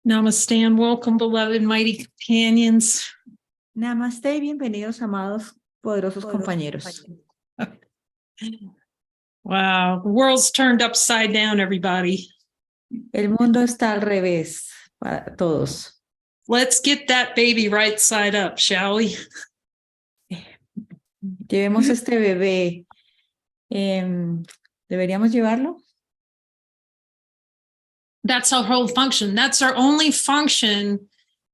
Namaste and welcome, beloved mighty companions. Namaste y bienvenidos, amados, poderosos compañeros. Wow, the world's turned upside down, everybody. El mundo está al revés para todos. Let's get that baby right side up, shall we? Llevemos este bebé. ¿Deberíamos llevarlo? That's our whole function. That's our only function,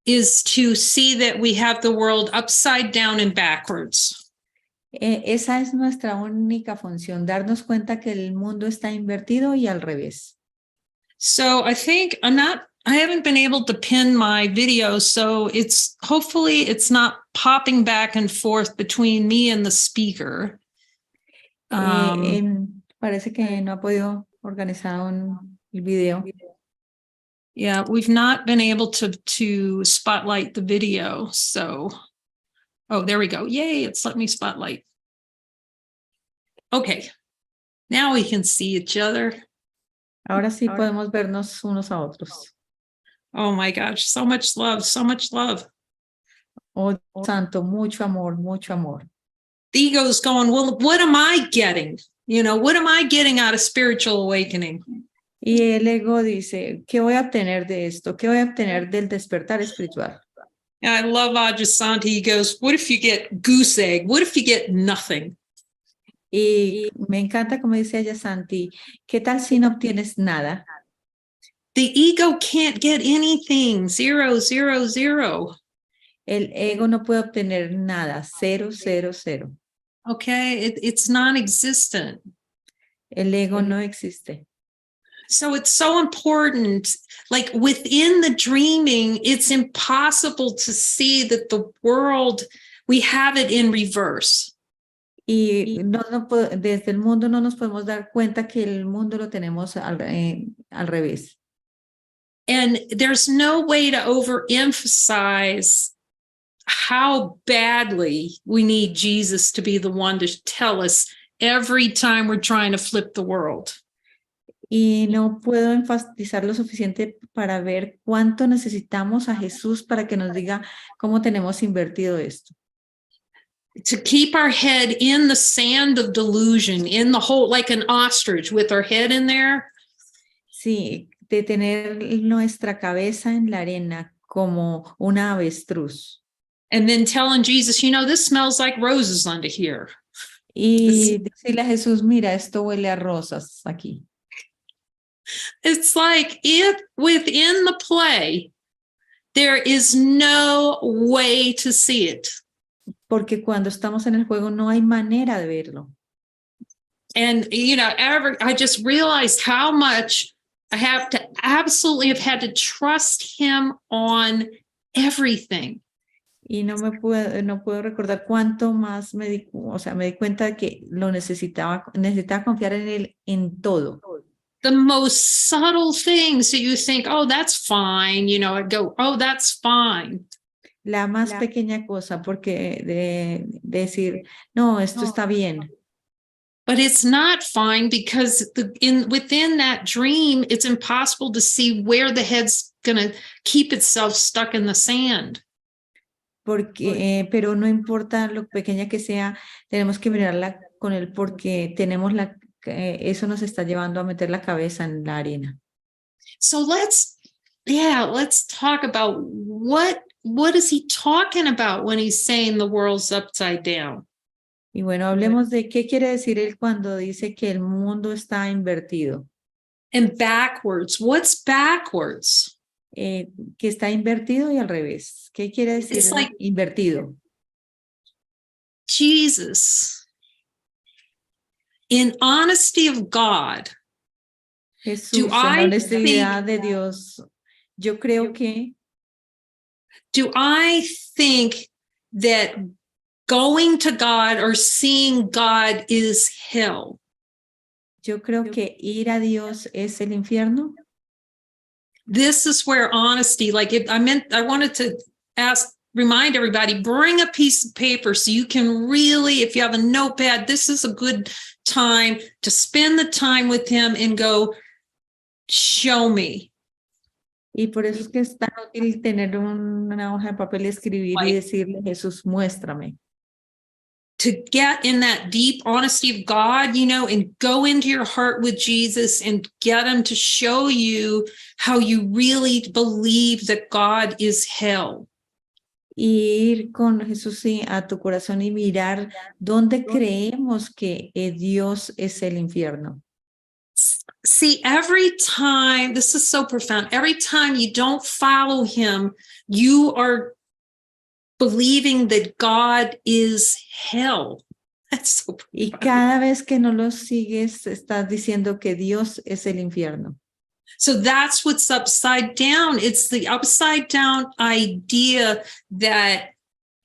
is to see that we have the world upside down and backwards. Esa es nuestra única función, darnos cuenta que el mundo está invertido y al revés. So I think I haven't been able to pin my video, so hopefully it's not popping back and forth between me and the speaker. Parece que no ha podido organizar el video. Yeah, we've not been able to spotlight the video, so, oh, there we go. Yay, it's let me spotlight. Okay, now we can see each other. Ahora sí podemos vernos unos a otros. Oh my gosh, so much love, so much love. Oh, santo, mucho amor, mucho amor. The ego's going, well, what am I getting? What am I getting out of spiritual awakening? Y el ego dice, ¿qué voy a obtener de esto? ¿Qué voy a obtener del despertar espiritual? I love Ajasanti. He goes, what if you get goose egg? What if you get nothing? Y me encanta como dice Ajasanti, ¿qué tal si no obtienes nada? The ego can't get anything. 0, 0, 0. El ego no puede obtener nada. 0, 0, 0. Okay, it's non-existent. El ego no existe. So it's so important, like within the dreaming, it's impossible to see that the world, we have it in reverse. Y desde el mundo no nos podemos dar cuenta que el mundo lo tenemos al revés. And there's no way to overemphasize how badly we need Jesus to be the one to tell us every time we're trying to flip the world. Y no puedo enfatizar lo suficiente para ver cuánto necesitamos a Jesús para que nos diga cómo tenemos invertido esto. To keep our head in the sand of delusion, in the hole, like an ostrich with our head in there. Sí, de tener nuestra cabeza en la arena como una avestruz. And then telling Jesus, this smells like roses under here. Y decirle a Jesús, mira, esto huele a rosas aquí. It's like within the play, there is no way to see it. Porque cuando estamos en el juego no hay manera de verlo. And, I just realized how much I have to have had to trust him on everything. Y no puedo recordar cuánto más me di cuenta de que lo necesitaba confiar en él en todo. The most subtle things that you think, oh, that's fine, I'd go, oh, that's fine. La más pequeña cosa, porque de decir, no, esto está bien. But it's not fine because within that dream, it's impossible to see where the head's going to keep itself stuck in the sand. Pero no importa lo pequeña que sea, tenemos que mirarla con él porque eso nos está llevando a meter la cabeza en la arena. So let's talk about what is he talking about when he's saying the world's upside down? Y bueno, hablemos de qué quiere decir él cuando dice que el mundo está invertido. And backwards. What's backwards? Que está invertido y al revés. ¿Qué quiere decir invertido? Jesus, in honesty of God, Jesús, en la honestidad de Dios, yo creo que do I think that going to God or seeing God is hell? Yo creo que ir a Dios es el infierno. This is where honesty, I wanted to remind everybody, bring a piece of paper so you can really, if you have a notepad, this is a good time to spend the time with him and go, show me. Y por eso es que es tan útil tener una hoja de papel y escribir y Like, decirle, Jesús, muéstrame. to get in that deep honesty of God, and go into your heart with Jesus and get him to show you how you really believe that God is hell. Y ir con Jesús a tu corazón y mirar dónde creemos que Dios es el infierno. See, every time, this is so profound, every time you don't follow him, you are believing that God is hell. That's so profound. Y cada vez que no lo sigues, estás diciendo que Dios es el infierno. So that's what's upside down. It's the upside down idea that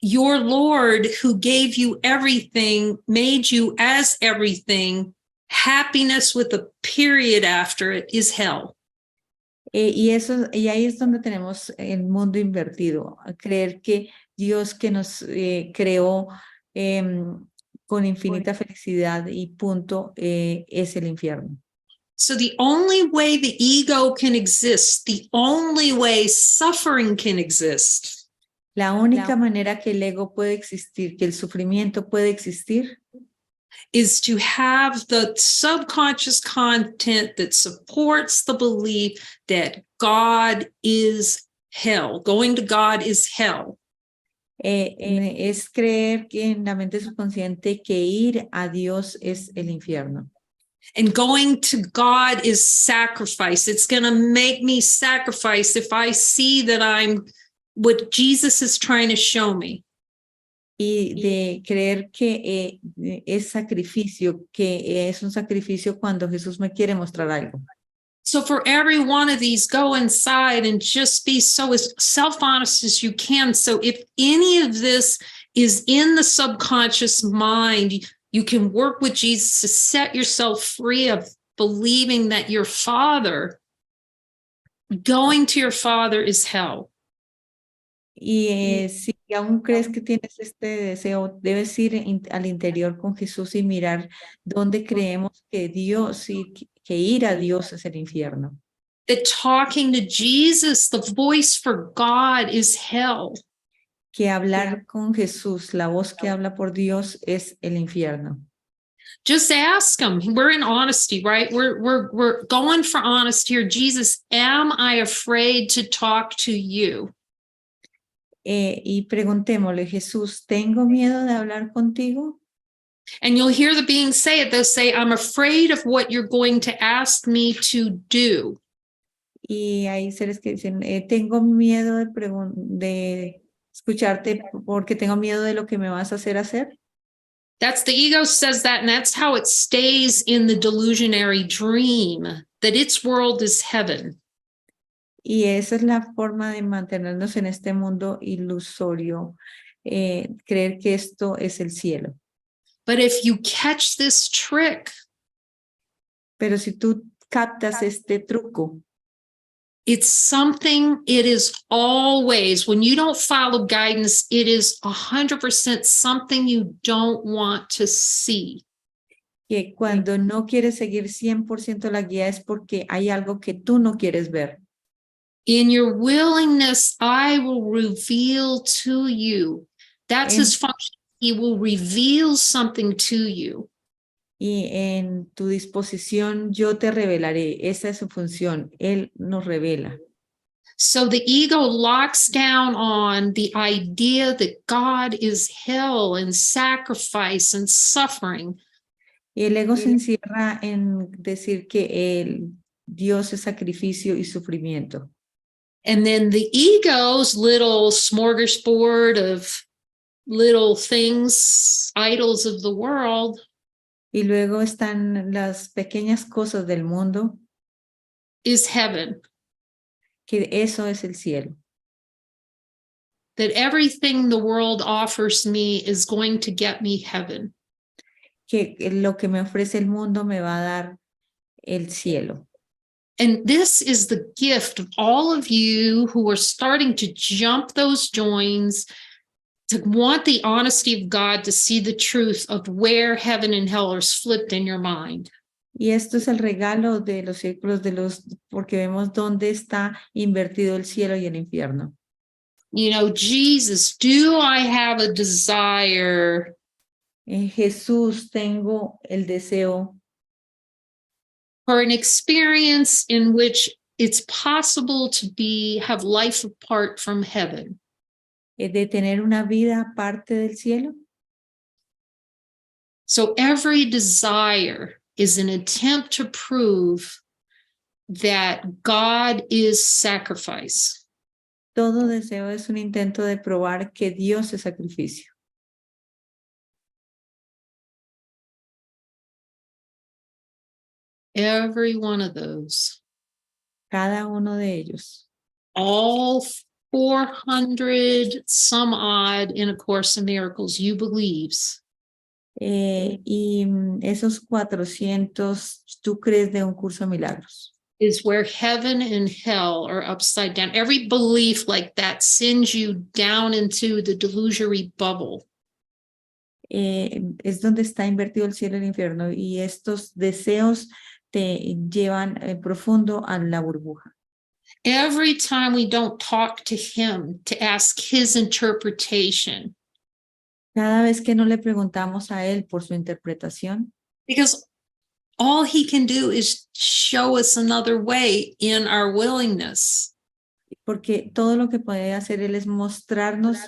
your Lord, who gave you everything, made you as everything, happiness with a period after it is hell. Y ahí es donde tenemos el mundo invertido, a creer que Dios que nos creó con infinita felicidad y punto es el infierno. So the only way the ego can exist, the only way suffering can exist, La única manera que el ego puede existir, que el sufrimiento puede existir, is to have the subconscious content that supports the belief that God is hell. Going to God is hell. es creer que en la mente subconsciente que ir a Dios es el infierno. And going to God is sacrifice. It's going to make me sacrifice if I see that I'm what Jesus is trying to show me. Y de creer que es sacrificio, que es un sacrificio cuando Jesús me quiere mostrar algo. So for every one of these, go inside and just be so as self-honest as you can. So if any of this is in the subconscious mind, you can work with Jesus to set yourself free of believing that your father, going to your father is hell. Y si aún crees que tienes este deseo, debes ir al interior con Jesús y mirar dónde creemos que Dios y que ir a Dios es el infierno. That talking to Jesus, the voice for God, is hell. Que hablar con Jesús, la voz que habla por Dios, es el infierno. Just ask him. We're in honesty, right? We're going for honesty here. Jesus, am I afraid to talk to you? Y preguntémosle, Jesús, ¿tengo miedo de hablar contigo? And you'll hear the beings say it. They'll say, I'm afraid of what you're going to ask me to do. Y hay seres que dicen, tengo miedo de escucharte porque tengo miedo de lo que me vas a hacer. That's the ego says that, and that's how it stays in the delusionary dream, that its world is heaven. Y esa es la forma de mantenernos en este mundo ilusorio, creer que esto es el cielo. But if you catch this trick, pero si tú captas este truco, it's something, it is always, when you don't follow guidance, it is 100% something you don't want to see. Que cuando no quieres seguir 100% la guía es porque hay algo que tú no quieres ver. In your willingness, I will reveal to you. That's his function. He will reveal something to you. Y en tu disposición yo te revelaré. Esa es su función. Él nos revela. So the ego locks down on the idea that God is hell and sacrifice and suffering. Y el ego se encierra en decir que el Dios es sacrificio y sufrimiento. And then the ego's little smorgasbord of little things, idols of the world. Y luego están las pequeñas cosas del mundo. Is heaven. Que eso es el cielo. That everything the world offers me is going to get me heaven. Que lo que me ofrece el mundo me va a dar el cielo. And this is the gift of all of you who are starting to jump those joins, to want the honesty of God, to see the truth of where heaven and hell are flipped in your mind. Y esto es el regalo de los círculos porque vemos dónde está invertido el cielo y el infierno. You know, Jesus, do I have a desire En Jesús tengo el deseo for an experience in which it's possible to have life apart from heaven? de tener una vida aparte del cielo. So every desire is an attempt to prove that God is sacrifice. Todo deseo es un intento de probar que Dios es sacrificio. Every one of those. Cada uno de ellos. All 400 some odd in A Course in Miracles, you believes. Y esos 400, ¿tú crees de un curso de milagros? Is where heaven and hell are upside down. Every belief like that sends you down into the delusory bubble. Es donde está invertido el cielo y el infierno, y estos deseos te llevan profundo a la burbuja. Every time we don't talk to him to ask his interpretation. Cada vez que no le preguntamos a él por su interpretación. Because all he can do is show us another way in our willingness. Porque todo lo que puede hacer él es mostrarnos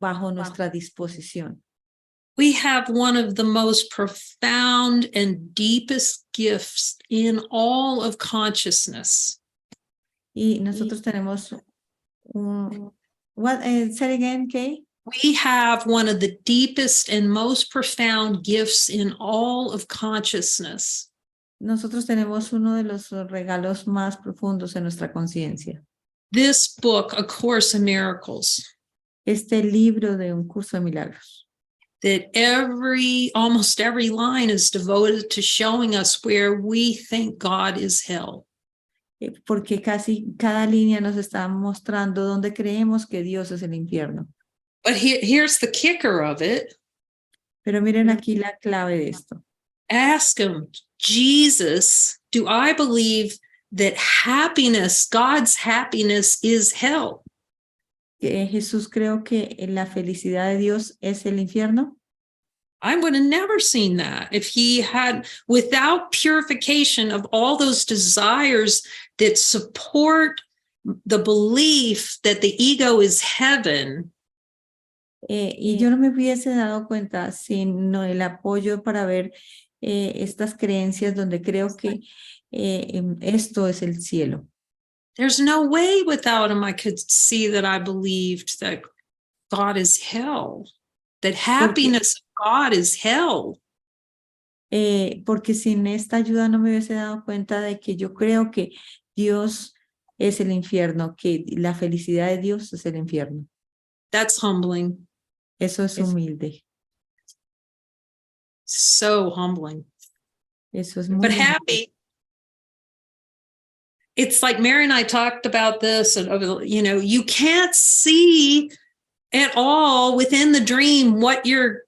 bajo nuestra disposición. We have one of the most profound and deepest gifts in all of consciousness. Y nosotros tenemos say it again, Kay? We have one of the deepest and most profound gifts in all of consciousness. Nosotros tenemos uno de los regalos más profundos en nuestra conciencia. This book, A Course in Miracles. Este libro de un curso de milagros. That almost every line is devoted to showing us where we think God is hell. Porque casi cada línea nos está mostrando dónde creemos que Dios es el infierno. But here's the kicker of it. Pero miren aquí la clave de esto. Ask him, Jesus, do I believe that happiness, God's happiness, is hell? Jesús, creo que la felicidad de Dios es el infierno. I would have never seen that if he had, without purification of all those desires that support the belief that the ego is heaven. Y yo no me hubiese dado cuenta sin el apoyo para ver estas creencias donde creo que esto es el cielo. There's no way without him I could see that I believed that God is hell, that happiness of God is hell. Porque sin esta ayuda no me hubiese dado cuenta de que yo creo que Dios es el infierno, que la felicidad de Dios es el infierno. That's humbling. Eso es humilde. So humbling. Eso es muy But humilde. happy. It's like Mary and I talked about this, and you know, you can't see at all within the dream what you're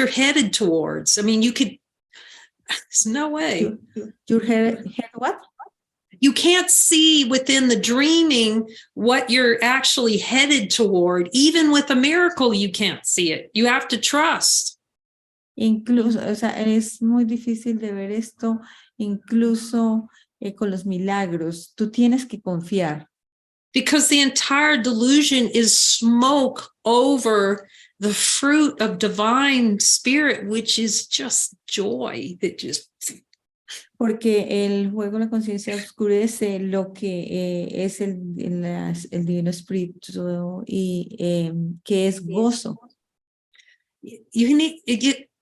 headed towards. I mean, you could. There's no way. Your head what? You can't see within the dreaming what you're actually headed toward. Even with a miracle, you can't see it. You have to trust. Incluso, o sea, es muy difícil de ver esto, incluso con los milagros. Tú tienes que confiar. Because the entire delusion is smoke over the fruit of divine spirit, which is just joy that just. Porque el juego de la conciencia oscurece lo que es el divino espíritu y que es gozo. You need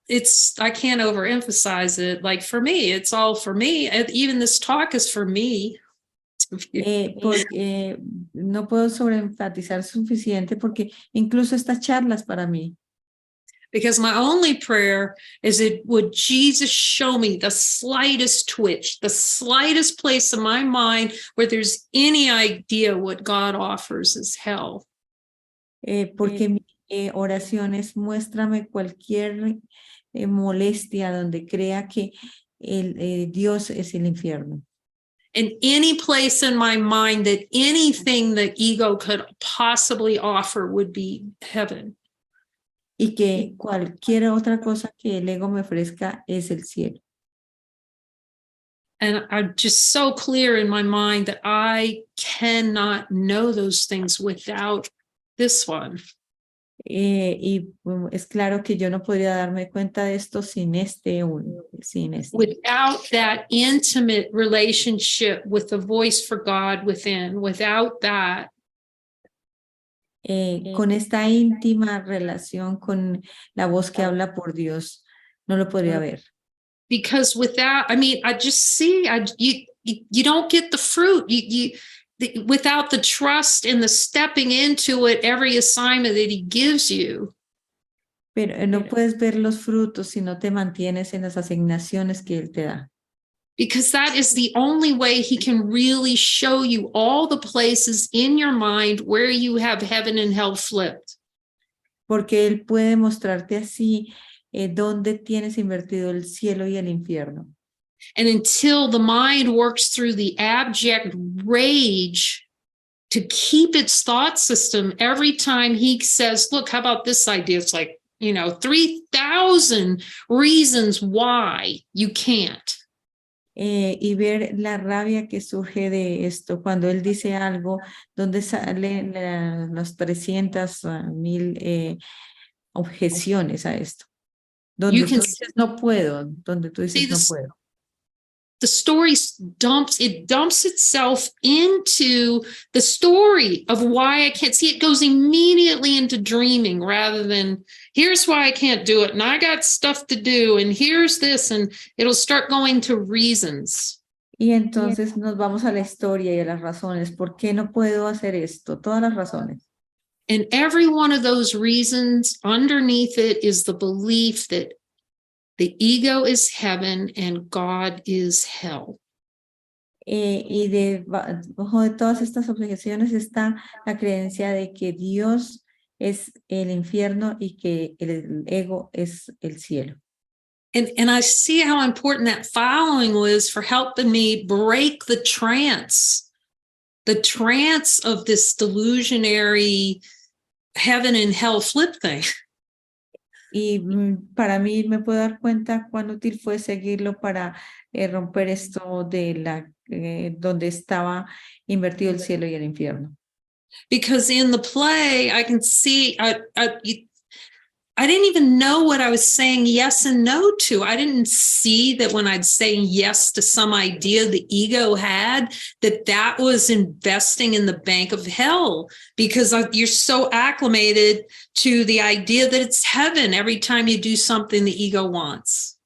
it's, I can't overemphasize it. Like for me, it's all for me. Even this talk is for me. Porque no puedo sobreenfatizar suficiente porque incluso esta charla es para mí. Because my only prayer is that would Jesus show me the slightest twitch, the slightest place in my mind where there's any idea what God offers is hell. Porque mi oración es muéstrame cualquier molestia, donde crea que Dios es el infierno. And any place in my mind that anything the ego could possibly offer would be heaven. Y que cualquier otra cosa que el ego me ofrezca es el cielo. And I'm just so clear in my mind that I cannot know those things without this one. Es claro que yo no podría darme cuenta de esto sin este. Without that intimate relationship with the voice for God within, without that. Con esta íntima relación con la voz que habla por Dios, no lo podría ver. Because without, I mean, I just see, you don't get the fruit. Without the trust and the stepping into it, every assignment that he gives you. Pero no puedes ver los frutos si no te mantienes en las asignaciones que él te da. Because that is the only way he can really show you all the places in your mind where you have heaven and hell flipped. Porque él puede mostrarte así dónde tienes invertido el cielo y el infierno. And until the mind works through the abject rage to keep its thought system, every time he says, look, how about this idea? It's like, 3,000 reasons why you can't. Y ver la rabia que surge de esto cuando él dice algo donde salen las 300,000 objeciones a esto. Donde tú dices no puedo, donde tú dices no puedo. The story dumps itself into the story of why I can't see. It goes immediately into dreaming rather than here's why I can't do it. And I got stuff to do. And here's this. And it'll start going to reasons. Y entonces nos vamos a la historia y a las razones. ¿Por qué no puedo hacer esto? Todas las razones. And every one of those reasons, underneath it is the belief that the ego is heaven and God is hell. Y debajo de todas estas objeciones está la creencia de que Dios es el infierno y que el ego es el cielo. And I see how important that following was for helping me break the trance of this delusionary heaven and hell flip thing. Y para mí me puedo dar cuenta cuán útil fue seguirlo para romper esto de donde estaba invertido el cielo y el infierno. Because in the play, I can see, I didn't even know what I was saying yes and no to. I didn't see that when I'd say yes to some idea the ego had, that was investing in the bank of hell, because you're so acclimated to the idea that it's heaven every time you do something the ego wants.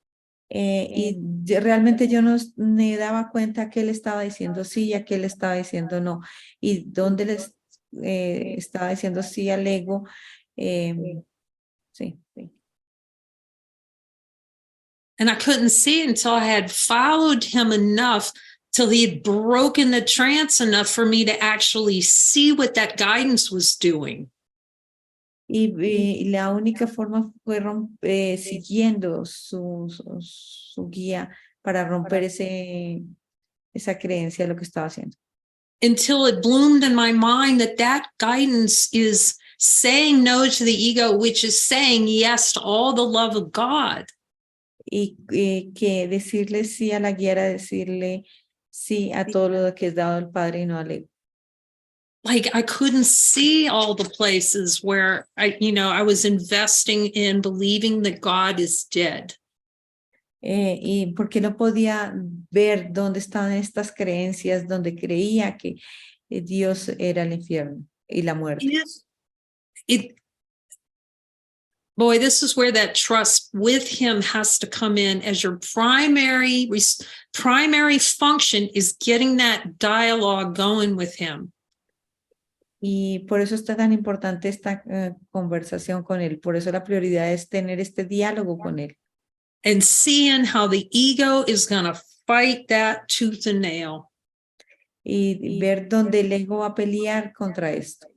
Y realmente yo no me daba cuenta que él estaba diciendo sí y a que él estaba diciendo no. Y dónde les estaba diciendo sí al ego. Sí. And I couldn't see it until I had followed him enough, till he had broken the trance enough for me to actually see what that guidance was doing. Y la única forma fue siguiendo su guía para romper esa creencia de lo que estaba haciendo. Until it bloomed in my mind that guidance is saying no to the ego, which is saying yes to all the love of God. Y que decirle sí a la guía era decirle sí a todo lo que es dado al Padre y no al ego. Like I couldn't see all the places where I was investing in believing that God is dead. Y porque no podía ver dónde estaban estas creencias, donde creía que Dios era el infierno y la muerte. Boy, this is where that trust with him has to come in as your primary function is getting that dialogue going with him. Y por eso está tan importante esta conversación con él. Por eso la prioridad es tener este diálogo con él. And seeing how the ego is going to fight that tooth and nail. Y ver dónde el ego va a pelear contra esto.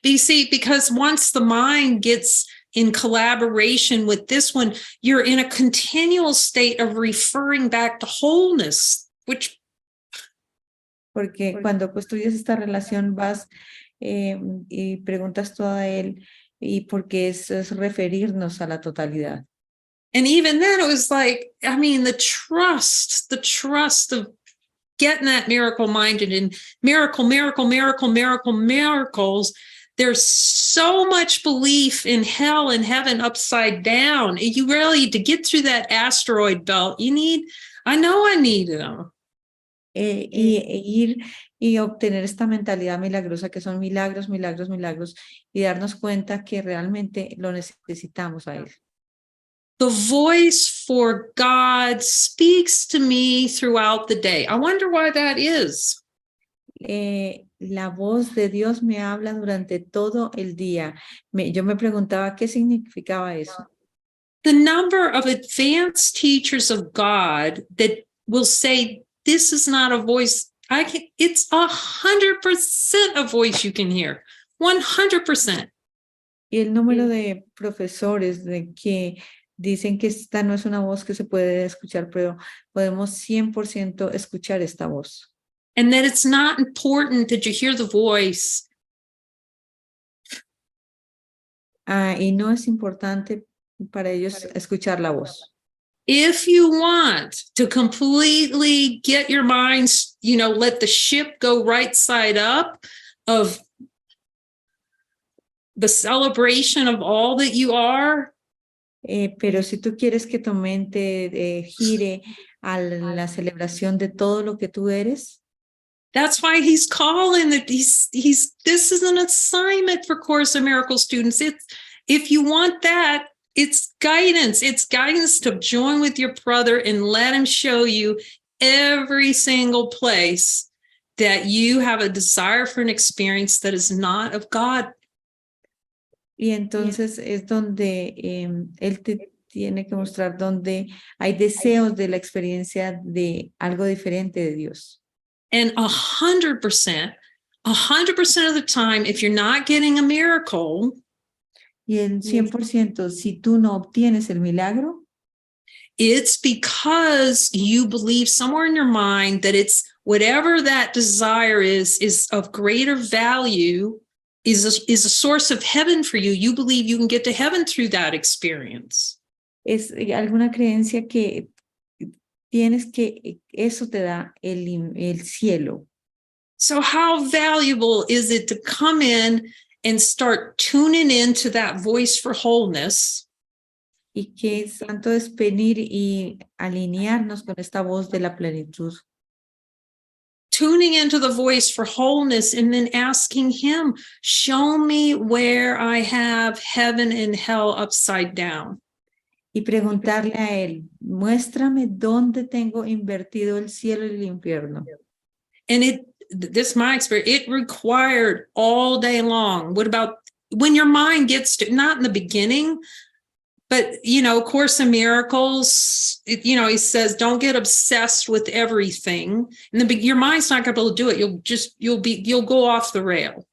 You see, because once the mind gets in collaboration with this one, you're in a continual state of referring back to wholeness, which Porque cuando construyes esta relación vas y preguntas todo a él y porque eso es referirnos a la totalidad. and even then it was like, I mean, the trust of getting that miracle minded and miracles. There's so much belief in hell and heaven upside down. You really, to get through that asteroid belt, I needed them. Ir y obtener esta mentalidad milagrosa que son milagros y darnos cuenta que realmente lo necesitamos a él. The voice for God speaks to me throughout the day. I wonder why that is. La voz de Dios me habla durante todo el día. Yo me preguntaba qué significaba eso. The number of advanced teachers of God that will say, this is not a voice. It's 100% a voice you can hear. 100%. Y el número de profesores de que dicen que esta no es una voz que se puede escuchar, pero podemos 100% escuchar esta voz. And that it's not important that you hear the voice. Y no es importante para ellos escuchar la voz. If you want to completely get your minds, let the ship go right side up of the celebration of all that you are. Pero si tú quieres que tu mente gire a la celebración de todo lo que tú eres, that's why he's calling that this is an assignment for Course in Miracles students. If you want that, it's guidance. It's guidance to join with your brother and let him show you every single place that you have a desire for an experience that is not of God. Y entonces es donde él te tiene que mostrar donde hay deseos de la experiencia de algo diferente de Dios. And 100% of the time, if you're not getting a miracle, y el 100%, si tú no obtienes el milagro, it's because you believe somewhere in your mind that it's whatever that desire is of greater value, is a source of heaven for you. You believe you can get to heaven through that experience. Es alguna creencia que tienes que eso te da el cielo. So how valuable is it to come in and start tuning into that voice for wholeness? Y qué santo es venir y alinearnos con esta voz de la plenitud. Tuning into the voice for wholeness and then asking him, show me where I have heaven and hell upside down. Y preguntarle a él, muéstrame dónde tengo invertido el cielo y el infierno. And this is my experience, it required all day long. What about when your mind gets to, not in the beginning, but, Course in Miracles, he says, don't get obsessed with everything. And your mind's not going to be able to do it. You'll go off the rail.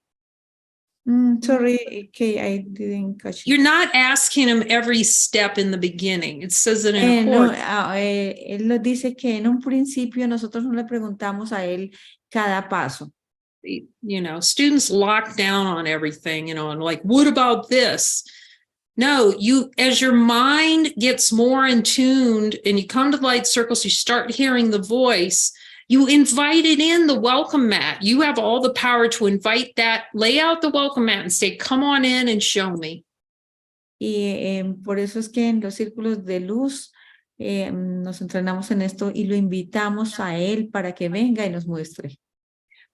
Sorry, okay, I didn't catch it. You're not asking him every step in the beginning. It says it in a course. Él lo dice que en un principio nosotros no le preguntamos a él cada paso. Students lock down on everything, and like, what about this? No, as your mind gets more in tuned and you come to the light circles, you start hearing the voice, you invite it in the welcome mat. You have all the power to invite that, lay out the welcome mat and say, come on in and show me. Y por eso es que en los círculos de luz nos entrenamos en esto y lo invitamos a él para que venga y nos muestre.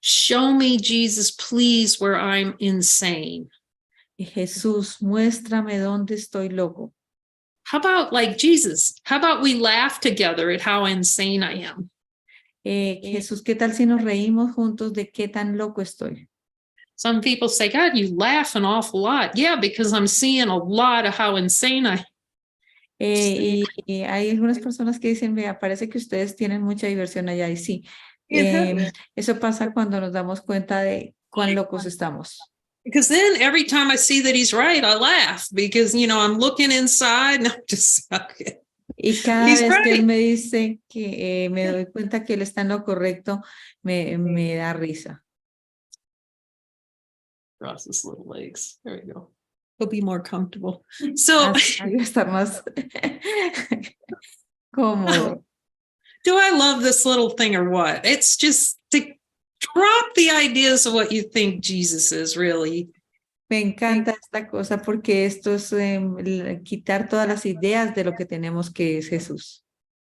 Show me, Jesus, please, where I'm insane. Jesús, muéstrame dónde estoy loco. How about like Jesus? How about we laugh together at how insane I am? Jesús, ¿qué tal si nos reímos juntos de qué tan loco estoy? Some people say, God, you laugh an awful lot. Yeah, because I'm seeing a lot of how insane I am. Y hay algunas personas que dicen, vea, parece que ustedes tienen mucha diversión allá. Y sí, eso pasa cuando nos damos cuenta de cuán locos estamos. Because then every time I see that he's right, I laugh because, I'm looking inside and I'm just, okay. Y cada He's vez que él right. me dice que me doy cuenta que él está en lo correcto, me da risa. Cross his little legs. There we go. He'll be more comfortable. So Así va a estar más cómodo. do I love this little thing or what? It's just to drop the ideas of what you think Jesus is, really. Me encanta esta cosa porque esto es quitar todas las ideas de lo que tenemos que es Jesús.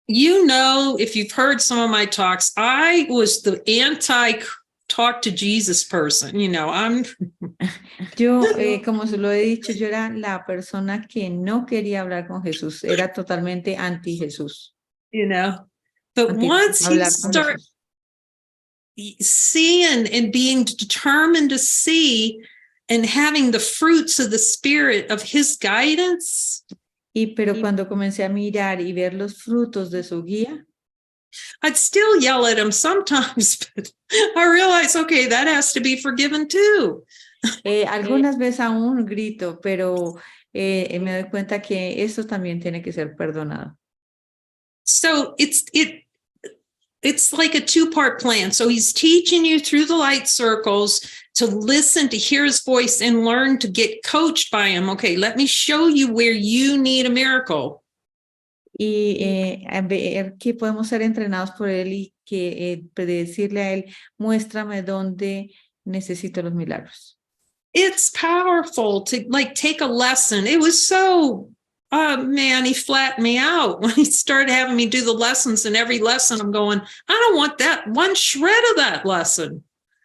If you've heard some of my talks, I was the anti-talk to Jesus person. Yo, como se lo he dicho, yo era la persona que no quería hablar con Jesús, era totalmente anti Jesús. But once you start seeing and being determined to see and having the fruits of the Spirit of His guidance. Pero cuando comencé a mirar y ver los frutos de su guía, I'd still yell at him sometimes, but I realized, okay, that has to be forgiven too. Algunas veces aún grito, pero me doy cuenta que eso también tiene que ser perdonado. So it's like a two-part plan. So he's teaching you through the light circles to listen, to hear his voice, and learn to get coached by him. Okay, let me show you where you need a miracle. Y a ver que podemos ser entrenados por él y que decirle a él, muéstrame dónde necesito los milagros. It's powerful to take a lesson. It was so, man, he flattened me out when he started having me do the lessons, and every lesson I'm going, I don't want that one shred of that lesson.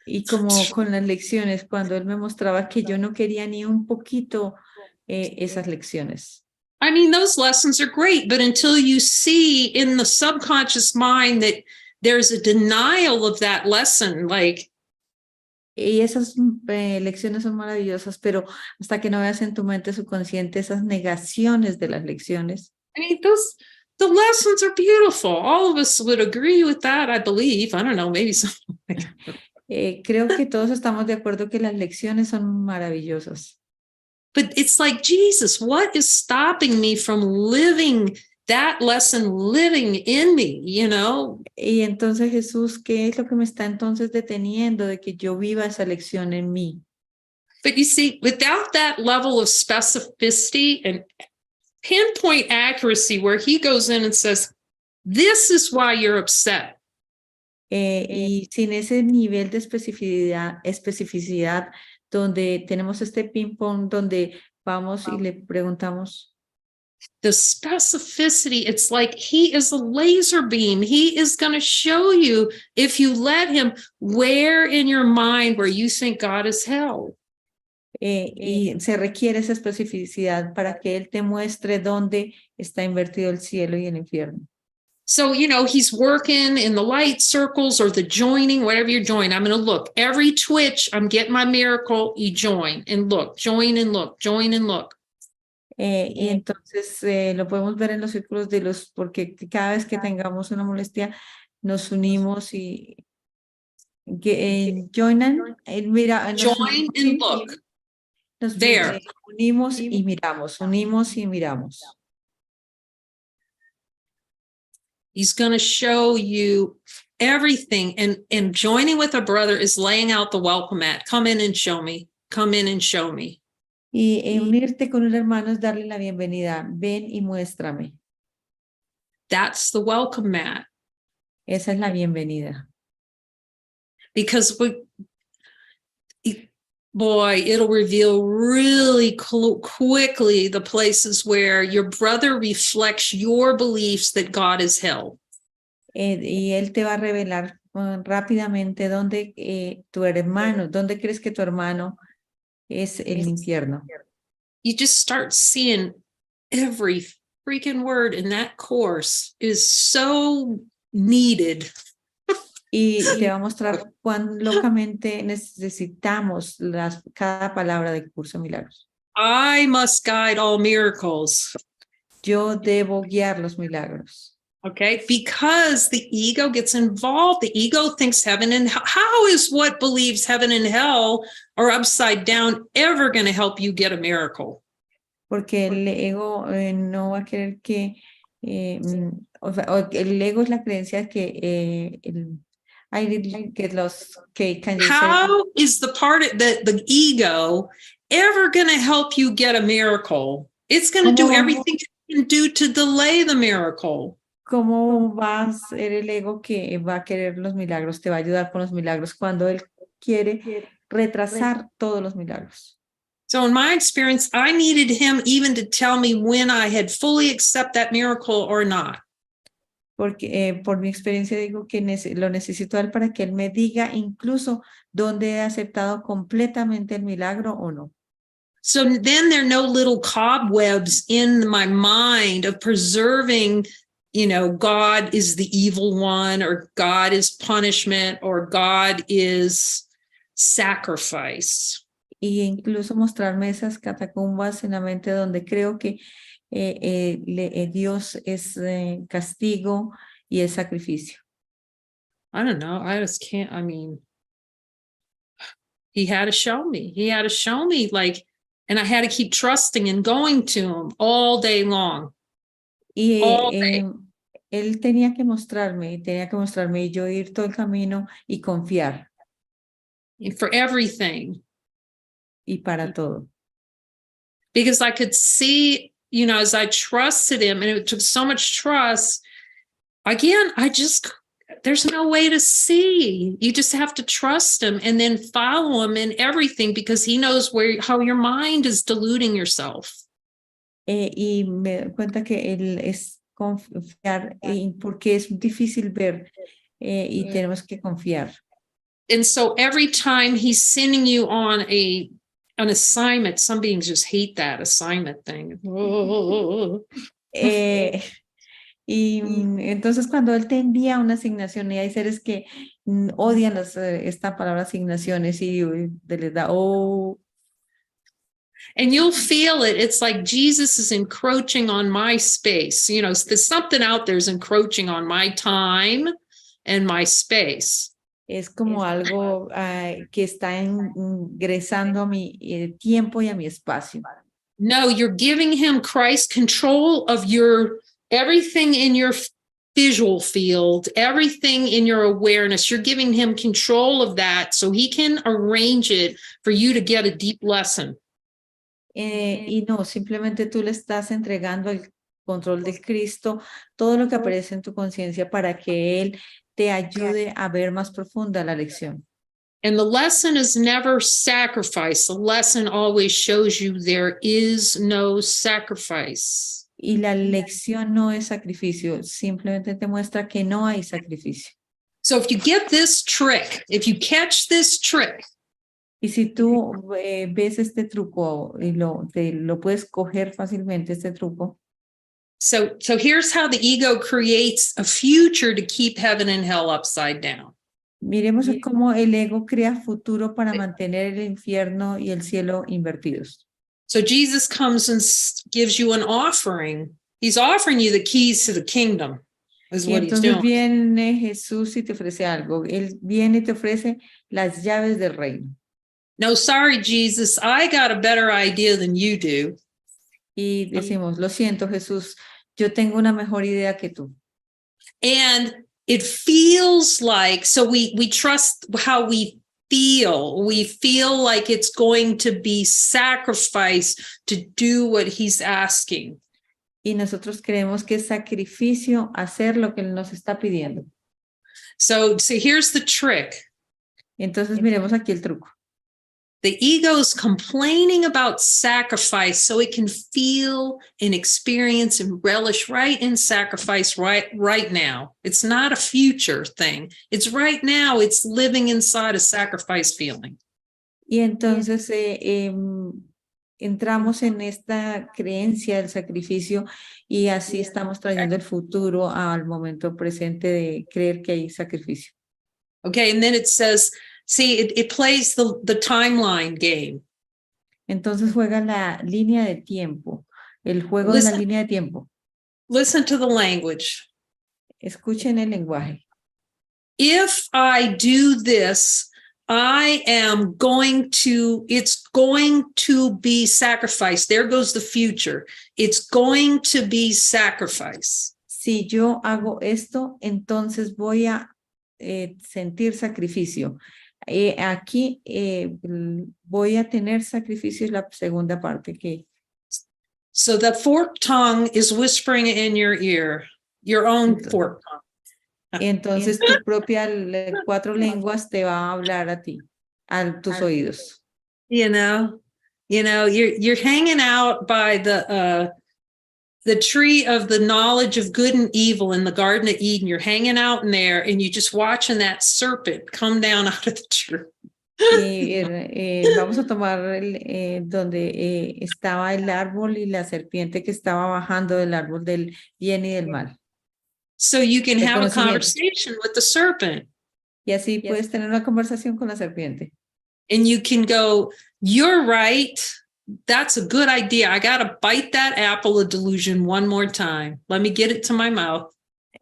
Y como con las lecciones, cuando él me mostraba que yo no quería ni un poquito esas lecciones. I mean, those lessons are great, but until you see in the subconscious mind that there's a denial of that lesson, y esas lecciones son maravillosas, pero hasta que no veas en tu mente subconsciente esas negaciones de las lecciones. I mean, the lessons are beautiful. All of us would agree with that, I believe. I don't know, maybe something like that. Creo que todos estamos de acuerdo que las lecciones son maravillosas. But it's like, Jesus, what is stopping me from living that lesson, living in me, Y entonces, Jesús, ¿qué es lo que me está entonces deteniendo de que yo viva esa lección en mí? But you see, without that level of specificity and pinpoint accuracy where he goes in and says, this is why you're upset. Y sin ese nivel de especificidad, donde tenemos este ping-pong, donde vamos y le preguntamos. The specificity, it's like he is a laser beam. He is going to show you, if you let him, where in your mind where you think God is held. Y se requiere esa especificidad para que él te muestre dónde está invertido el cielo y el infierno. So, he's working in the light circles or the joining, whatever you're joining. I'm going to look. Every twitch, I'm getting my miracle. You join and look, join and look, join and look. Y entonces lo podemos ver en los círculos de luz, porque cada vez que tengamos una molestia, nos unimos y joinan, Join and look. Nos there. Unimos y miramos, unimos y miramos. He's going to show you everything. And joining with a brother is laying out the welcome mat. Come in and show me. Come in and show me. Y unirte con un hermano es darle la bienvenida. Ven y muéstrame. That's the welcome mat. Esa es la bienvenida. Because it'll reveal really quickly the places where your brother reflects your beliefs that God is hell. Y él te va a revelar rápidamente dónde dónde crees que tu hermano es el infierno. You just start seeing every freaking word in that course is so needed. Y te va a mostrar cuán locamente necesitamos cada palabra del curso de milagros. I must guide all miracles. Yo debo guiar los milagros. Okay, because the ego gets involved. The ego thinks heaven and hell. How is what believes heaven and hell are upside down ever going to help you get a miracle? Porque el ego no va a querer que, o sea, el ego es la creencia que, can you say? How is the part of the ego ever going to help you get a miracle? It's going to do everything it can do to delay the miracle. ¿Cómo va a ser el ego que va a querer los milagros? Te va a ayudar con los milagros cuando él quiere retrasar todos los milagros. So in my experience, I needed him even to tell me when I had fully accepted that miracle or not. Porque por mi experiencia digo que lo necesito a él para que él me diga incluso dónde he aceptado completamente el milagro o no. So then there are no little cobwebs in my mind of preserving, God is the evil one, or God is punishment, or God is sacrifice. Y incluso mostrarme esas catacumbas en la mente donde creo que Dios es castigo y es sacrificio. I don't know. I just can't. I mean, he had to show me. He had to show me, and I had to keep trusting and going to him all day long. Y él tenía que mostrarme, y yo ir todo el camino y confiar. For everything. Y para todo. Because I could see, as I trusted him, and it took so much trust, again, there's no way to see. You just have to trust him and then follow him in everything, because he knows how your mind is deluding yourself. Y me doy cuenta que él es confiar, porque es difícil ver, y tenemos que confiar. And so every time he's sending you on an assignment, some beings just hate that assignment thing. Y entonces cuando él te envía una asignación, y hay seres que odian esta palabra asignaciones y les da, And you'll feel it. It's like Jesus is encroaching on my space. There's something out there is encroaching on my time and my space. Es como algo que está ingresando a mi tiempo y a mi espacio. No, you're giving him Christ control of everything in your visual field, everything in your awareness. You're giving him control of that so he can arrange it for you to get a deep lesson. Y no, simplemente tú le estás entregando el control del Cristo, todo lo que aparece en tu conciencia, para que él te ayude a ver más profunda la lección. And the lesson is never sacrifice. The lesson always shows you there is no sacrifice. Y la lección no es sacrificio, simplemente te muestra que no hay sacrificio. So if you get this trick, if you catch this trick, y si tú ves este truco y lo puedes coger fácilmente, este truco. So here's how the ego creates a future to keep heaven and hell upside down. Miremos cómo el ego crea futuro para mantener el infierno y el cielo invertidos. So Jesus comes and gives you an offering. He's offering you the keys to the kingdom. Is what he's doing. Viene Jesús y te ofrece algo. Él viene y te ofrece las llaves del reino. No, sorry, Jesus, I got a better idea than you do. Y decimos, lo siento, Jesús, yo tengo una mejor idea que tú. And it feels like, so we trust how we feel. We feel like it's going to be sacrifice to do what he's asking. Y nosotros creemos que es sacrificio hacer lo que él nos está pidiendo. So here's the trick. Entonces miremos aquí el truco. The ego is complaining about sacrifice so it can feel and experience and relish right in sacrifice right now. It's not a future thing. It's right now. It's living inside a sacrifice feeling. Y entonces entramos en esta creencia del sacrificio y así estamos trayendo el futuro al momento presente de creer que hay sacrificio. Okay, and then it says, see, it plays the timeline game. Entonces juega la línea de tiempo, el juego de la línea de tiempo. Listen to the language. Escuchen el lenguaje. If I do this, it's going to be sacrificed. There goes the future. It's going to be sacrifice. Si yo hago esto, entonces voy a sentir sacrificio. Aquí voy a tener sacrificio, es la segunda parte que... So the forked tongue is whispering in your ear, your own forked tongue. Entonces tu propia cuatro lenguas te va a hablar a ti, a tus oídos. You're hanging out by the tree of the knowledge of good and evil in the Garden of Eden. You're hanging out in there and you're just watching that serpent come down out of the tree. Vamos a tomar donde estaba el árbol y la serpiente que estaba bajando del árbol del bien y del mal. So you can have a conversation with the serpent. Y así puedes tener una conversación con la serpiente. And you can go, you're right. That's a good idea. I got to bite that apple of delusion one more time. Let me get it to my mouth.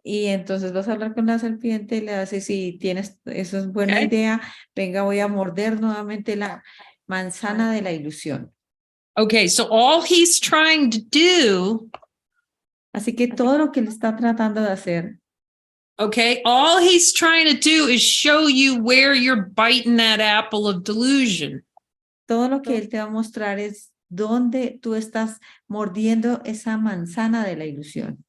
Y entonces vas a hablar con la serpiente y le haces, si tienes, eso es buena idea, venga, voy a morder nuevamente la manzana de la ilusión. Okay, so all he's trying to do. Así que todo lo que él está tratando de hacer. Okay, all he's trying to do is show you where you're biting that apple of delusion. Todo lo que él te va a mostrar es dónde tú estás mordiendo esa manzana de la ilusión.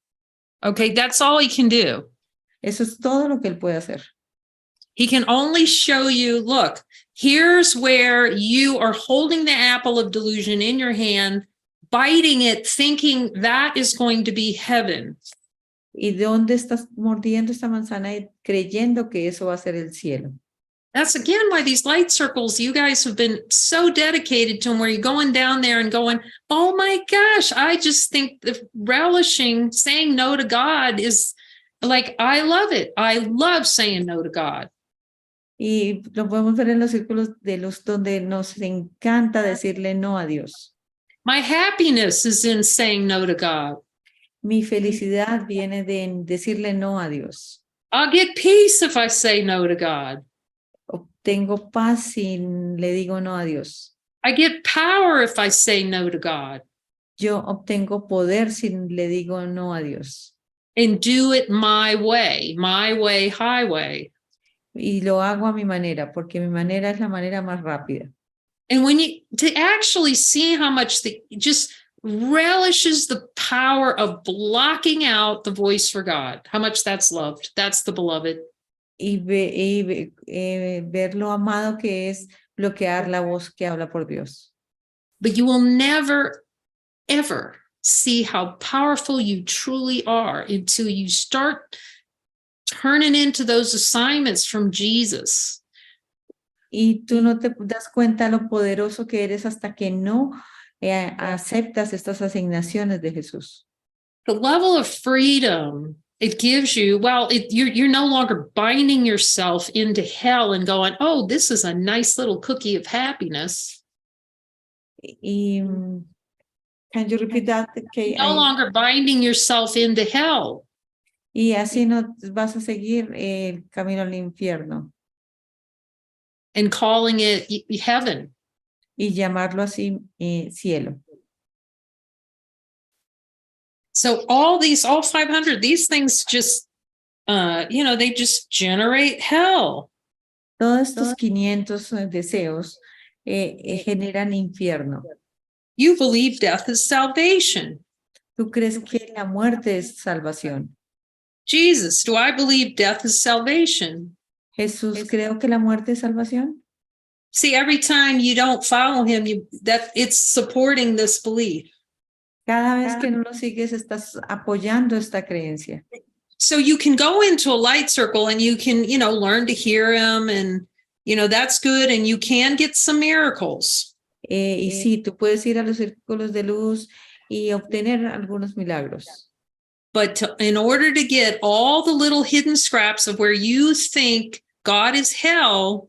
Okay, that's all he can do. Eso es todo lo que él puede hacer. He can only show you, look, here's where you are holding the apple of delusion in your hand, biting it, thinking that is going to be heaven. Y dónde estás mordiendo esta manzana y creyendo que eso va a ser el cielo. That's again why these light circles, you guys have been so dedicated to them, where you're going down there and going, oh my gosh, I just think the relishing, saying no to God is like, I love it. I love saying no to God. Y lo podemos ver en los círculos de luz donde nos encanta decirle no a Dios. My happiness is in saying no to God. Mi felicidad viene de decirle no a Dios. I'll get peace if I say no to God. Obtengo paz si le digo no a Dios. I get power if I say no to God. Yo obtengo poder si le digo no a Dios. And do it my way, highway. Y lo hago a mi manera, porque mi manera es la manera más rápida. And when to actually see how much just relishes the power of blocking out the voice for God, how much that's loved. That's the beloved. Y ver lo amado que es bloquear la voz que habla por Dios. But you will never, ever see how powerful you truly are until you start turning into those assignments from Jesus. Y tú no te das cuenta lo poderoso que eres hasta que no aceptas estas asignaciones de Jesús. The level of freedom it gives you, well, you're no longer binding yourself into hell and going, oh, this is a nice little cookie of happiness. Can you repeat that? Okay, no longer binding yourself into hell. Y así no vas a seguir el camino al infierno. And calling it heaven. Y llamarlo así cielo. So all 500, these things just, they just generate hell. Todos estos 500 deseos generan infierno. You believe death is salvation. ¿Tú crees que la muerte es salvación? Jesus, do I believe death is salvation? Jesús, ¿creo que la muerte es salvación? See, every time you don't follow him, it's supporting this belief. Cada vez que no lo sigues, estás apoyando esta creencia. So you can go into a light circle and you can, learn to hear him and, that's good. And you can get some miracles. Y sí, tú puedes ir a los círculos de luz y obtener algunos milagros. But in order to get all the little hidden scraps of where you think God is hell.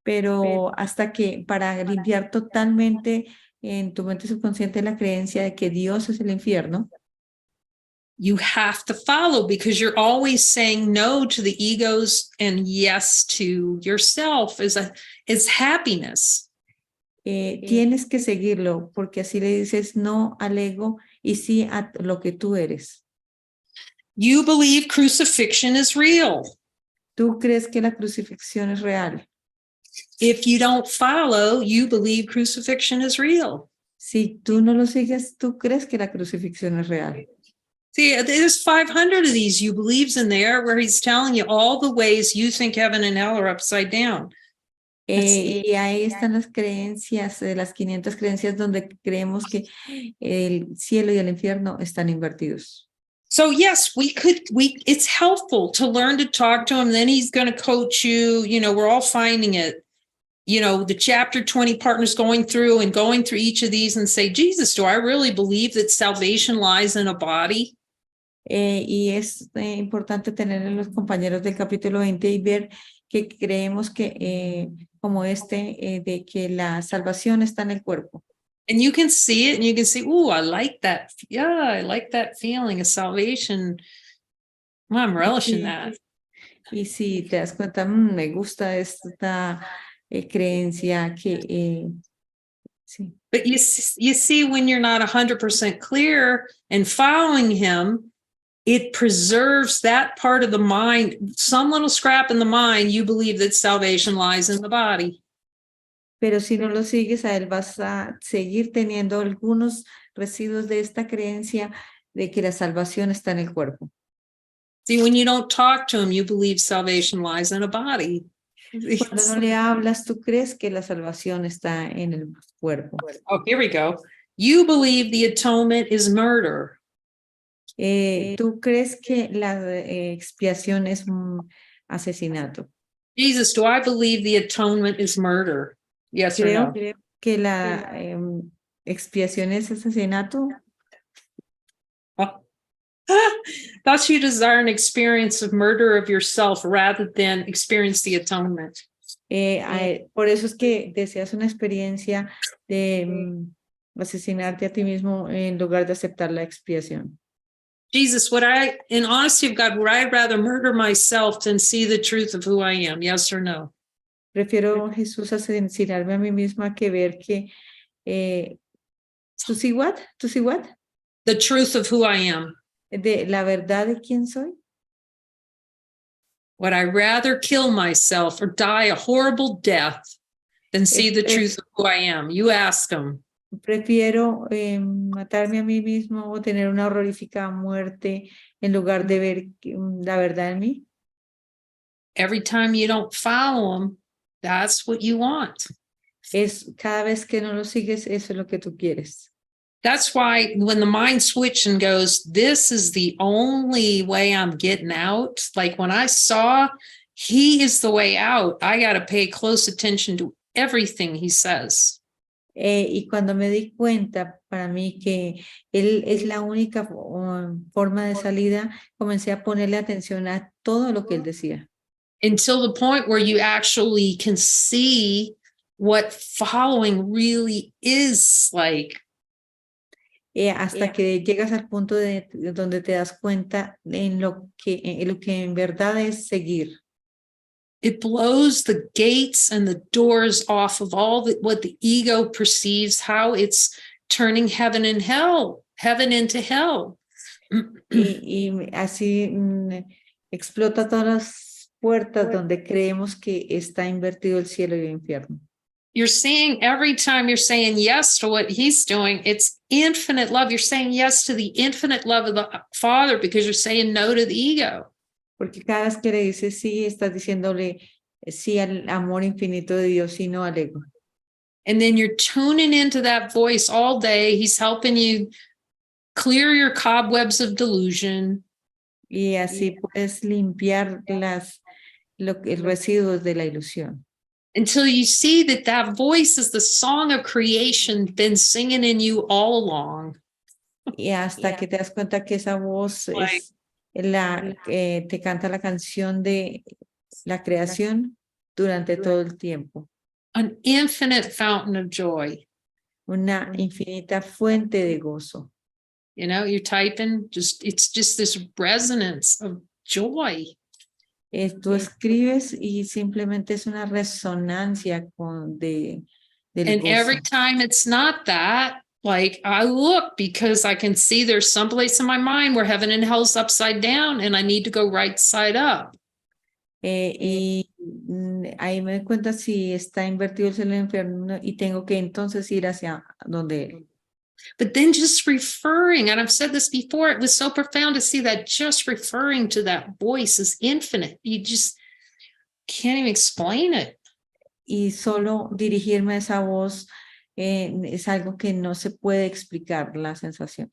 Pero hasta que para limpiar totalmente en tu mente subconsciente la creencia de que Dios es el infierno. you have to follow because you're always saying no to the egos and yes to yourself is happiness. Tienes que seguirlo porque así le dices no al ego y sí a lo que tú eres. You believe crucifixion is real. Tú crees que la crucifixión es real. If you don't follow, you believe crucifixion is real. Si tú no lo sigues, tú crees que la crucifixión es real. See, there's 500 of these you believes in there where he's telling you all the ways you think heaven and hell are upside down. Y ahí están las creencias, las 500 creencias donde creemos que el cielo y el infierno están invertidos. So yes, it's helpful to learn to talk to him. Then he's going to coach you. You know, we're all finding it. You know, the chapter 20 partners going through each of these and say, Jesus, do I really believe that salvation lies in a body? Y es importante tener a los compañeros del capítulo 20 y ver que creemos que como de que la salvación está en el cuerpo. And you can see it and you can see, oh, I like that. Yeah, I like that feeling of salvation. Well, I'm relishing that. Y si te das cuenta, me gusta esta creencia que sí. But you see, when you're not 100% clear and following him, it preserves that part of the mind, some little scrap in the mind, you believe that salvation lies in the body. Pero si no lo sigues, a él vas a seguir teniendo algunos residuos de esta creencia de que la salvación está en el cuerpo. See, when you don't talk to him, you believe salvation lies in a body. Cuando no le hablas, tú crees que la salvación está en el cuerpo. Oh, here we go. You believe the atonement is murder. Tú crees que la expiación es un asesinato. Jesus, do I believe the atonement is murder? Yes or no? Creo que la expiación es asesinato. Thus you desire an experience of murder of yourself rather than experience the atonement. Por eso es que deseas una experiencia de asesinarte a ti mismo en lugar de aceptar la expiación. Jesus, in honesty of God, would I rather murder myself than see the truth of who I am? Yes or no? Prefiero, Jesús, asesinarme a mí misma que ver que ¿tú sí what? ¿Tú sí what? The truth of who I am. De la verdad de quién soy. Would I rather kill myself or die a horrible death than see the truth of who I am? You ask him. Prefiero matarme a mí mismo o tener una horrorífica muerte en lugar de ver la verdad en mí. Every time you don't follow him, that's what you want. Cada vez que no lo sigues, eso es lo que tú quieres. That's why when the mind switches and goes, this is the only way I'm getting out. Like when I saw he is the way out, I got to pay close attention to everything he says. Y cuando me di cuenta para mí que él es la única forma de salida, comencé a ponerle atención a todo lo que él decía. Until the point where you actually can see what following really is like. Hasta que llegas al punto de donde te das cuenta en lo que en verdad es seguir. It blows the gates and the doors off of all what the ego perceives, how it's turning heaven into hell. Y así explota todas las puertas donde creemos que está invertido el cielo y el infierno. You're seeing every time you're saying yes to what he's doing, it's infinite love. You're saying yes to the infinite love of the Father because you're saying no to the ego. Porque cada vez que le dices sí, estás diciéndole sí al amor infinito de Dios y no al ego. And then you're tuning into that voice all day. He's helping you clear your cobwebs of delusion. Y así puedes limpiar el residuos de la ilusión. Until you see that voice is the song of creation been singing in you all along. Y hasta que te das cuenta que esa voz es te canta la canción de la creación durante todo el tiempo. An infinite fountain of joy. Una infinita fuente de gozo. You know, you're typing, it's just this resonance of joy. Tú escribes y simplemente es una resonancia del And gozo. every time it's not that, like I look because I can see there's someplace in my mind where heaven and hell's upside down and I need to go right side up. Y ahí me doy cuenta si está invertido el cielo y el infierno y tengo que entonces ir hacia donde. But then just referring, and I've said this before, it was so profound to see that just referring to that voice is infinite. You just can't even explain it. Y solo dirigirme a esa voz es algo que no se puede explicar, la sensación.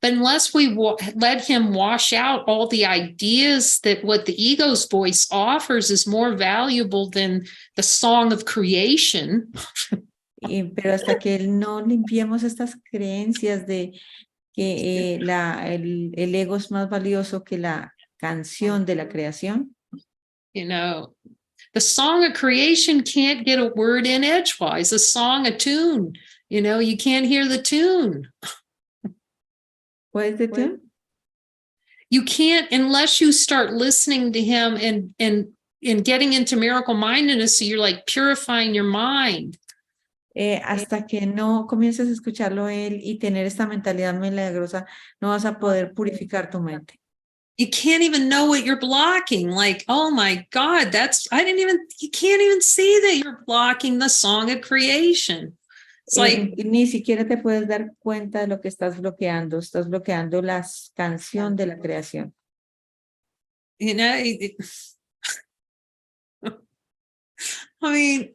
But unless we let him wash out all the ideas that what the ego's voice offers is more valuable than the song of creation. Pero hasta que no limpiemos estas creencias de que el ego es más valioso que la canción de la creación. You know, the song of creation can't get a word in edgewise, a song, a tune. You know, you can't hear the tune. What is the tune? You can't unless you start listening to him and getting into miracle mindedness. So you're like purifying your mind. Hasta que no comiences a escucharlo él y tener esta mentalidad milagrosa, no vas a poder purificar tu mente. You can't even know what you're blocking. Like, oh my God, you can't even see that you're blocking the song of creation. It's like, ni siquiera te puedes dar cuenta de lo que estás bloqueando la canción de la creación. you know, I mean,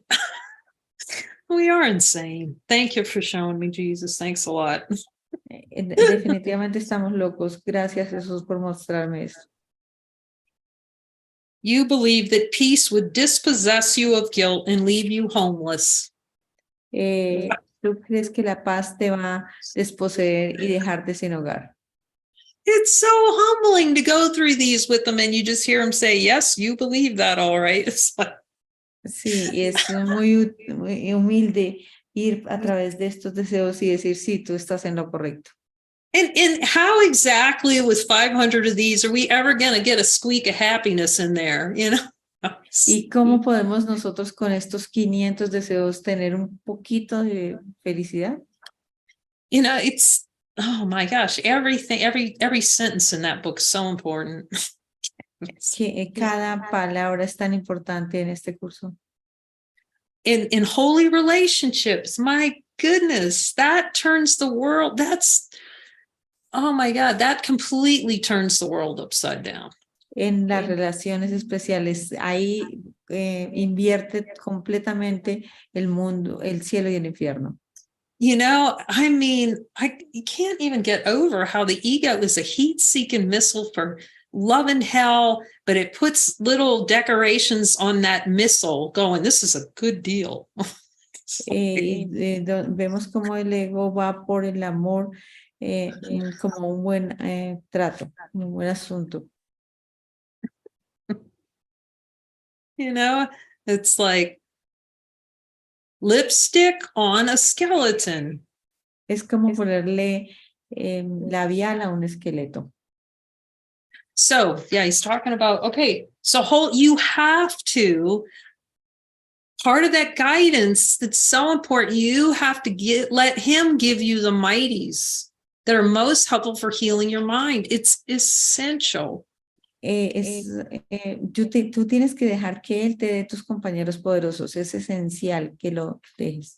we are insane. Thank you for showing me, Jesus. Thanks a lot. Definitivamente estamos locos. Gracias, Jesús, por mostrarme esto. You believe that peace would dispossess you of guilt and leave you homeless. ¿Tú crees que la paz te va a desposeer y dejarte sin hogar? It's so humbling to go through these with them and you just hear them say, yes, you believe that, all right. It's like, sí, es muy humilde ir a través de estos deseos y decir, sí, tú estás en lo correcto. And how exactly with 500 of these are we ever going to get a squeak of happiness in there, you know? ¿Y cómo podemos nosotros con estos 500 deseos tener un poquito de felicidad? You know, it's, oh my gosh, everything, every sentence in that book is so important. Que cada palabra es tan importante en este curso. In holy relationships, my goodness, that turns the world, oh my God, that completely turns the world upside down. En las relaciones especiales, ahí invierte completamente el mundo, el cielo y el infierno. You know, I mean, you can't even get over how the ego is a heat-seeking missile for love and hell, but it puts little decorations on that missile going, this is a good deal. Vemos como el ego va por el amor como un buen trato, un buen asunto. You know, it's like lipstick on a skeleton. Es como ponerle labial a un esqueleto. So, yeah, he's talking about, okay, so you have to, part of that guidance that's so important, you have to let him give you the mighties that are most helpful for healing your mind. It's essential. Tú tienes que dejar que él te dé tus compañeros poderosos. Es esencial que lo dejes.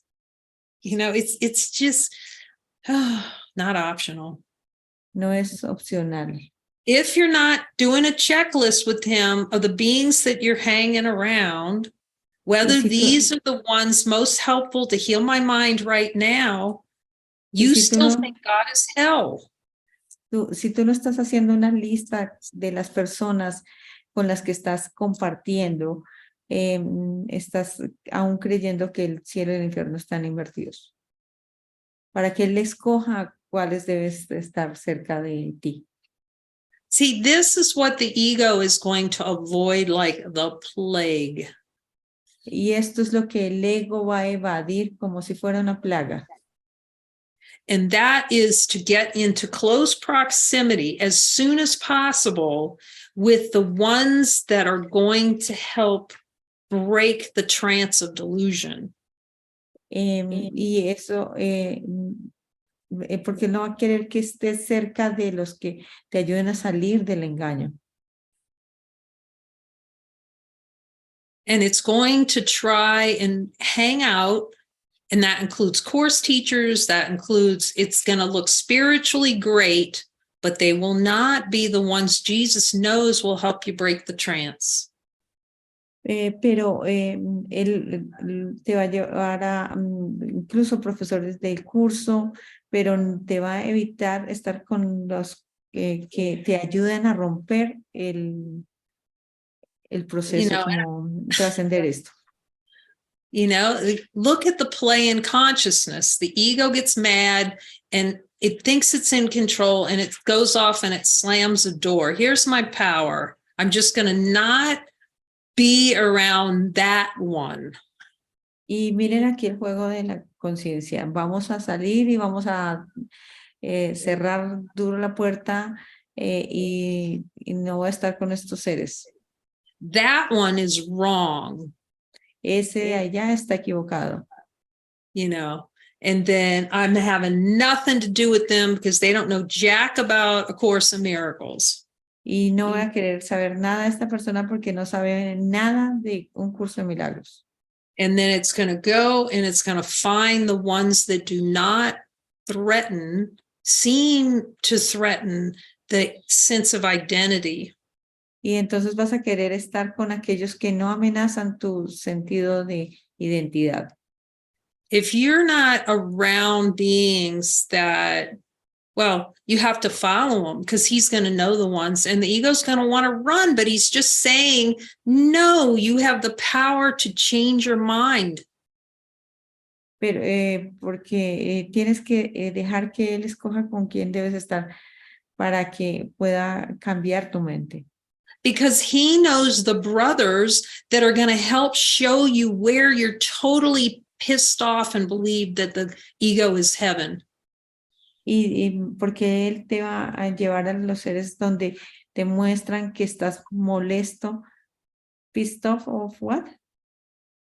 You know, it's just not optional. No es opcional. If you're not doing a checklist with him of the beings that you're hanging around, whether these are the ones most helpful to heal my mind right now, you still think God is hell. Si tú no estás haciendo una lista de las personas con las que estás compartiendo, estás aún creyendo que el cielo y el infierno están invertidos. Para que él escoja cuáles debes estar cerca de ti. See, this is what the ego is going to avoid like the plague. Y esto es lo que el ego va a evadir como si fuera una plaga. And that is to get into close proximity as soon as possible with the ones that are going to help break the trance of delusion. Y eso, porque no va a querer que estés cerca de los que te ayuden a salir del engaño. And it's going to try and hang out, and that includes course teachers, that includes, it's going to look spiritually great, but they will not be the ones Jesus knows will help you break the trance. Pero él te va a llevar a incluso profesores del curso, pero te va a evitar estar con los que te ayuden a romper el proceso, como trascender esto. You know, look at the play in consciousness. The ego gets mad and it thinks it's in control and it goes off and it slams a door. Here's my power. I'm just going to not be around that one. Y miren aquí el juego de la conciencia. Vamos a salir y vamos a cerrar duro la puerta y no voy a estar con estos seres. That one is wrong. Ese de allá está equivocado. You know, and then I'm having nothing to do with them because they don't know jack about A Course in Miracles. Y no voy a querer saber nada de esta persona porque no sabe nada de un curso de milagros. And then it's going to go and it's going to find the ones that do not seem to threaten the sense of identity. Y entonces vas a querer estar con aquellos que no amenazan tu sentido de identidad. If you're not around beings that, well, you have to follow him because he's going to know the ones, and the ego's going to want to run, but he's just saying, no, you have the power to change your mind. Pero porque tienes que dejar que él escoja con quién debes estar para que pueda cambiar tu mente. Because he knows the brothers that are going to help show you where you're totally pissed off and believe that the ego is heaven. Y porque él te va a llevar a los seres donde te muestran que estás molesto, pissed off of what?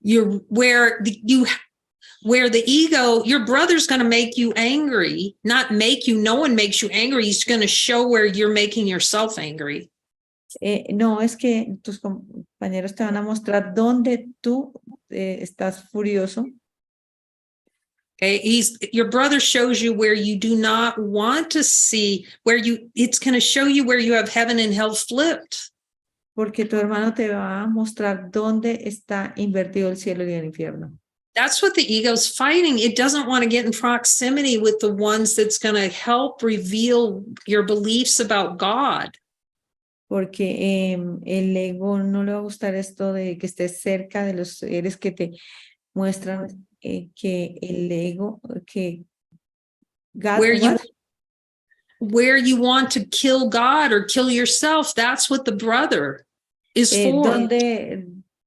You're where the ego, your brother's going to make you angry, not make you, no one makes you angry. He's going to show where you're making yourself angry. No, es que tus compañeros te van a mostrar dónde tú estás furioso. Okay, your brother shows you where you do not want to see, it's going to show you where you have heaven and hell flipped. Porque tu hermano te va a mostrar dónde está invertido el cielo y el infierno. That's what the ego's fighting. It doesn't want to get in proximity with the ones that's going to help reveal your beliefs about God. Porque el ego no le va a gustar esto de que estés cerca de los seres que te muestran que el ego, que God, where you want to kill God or kill yourself, that's what the brother is for.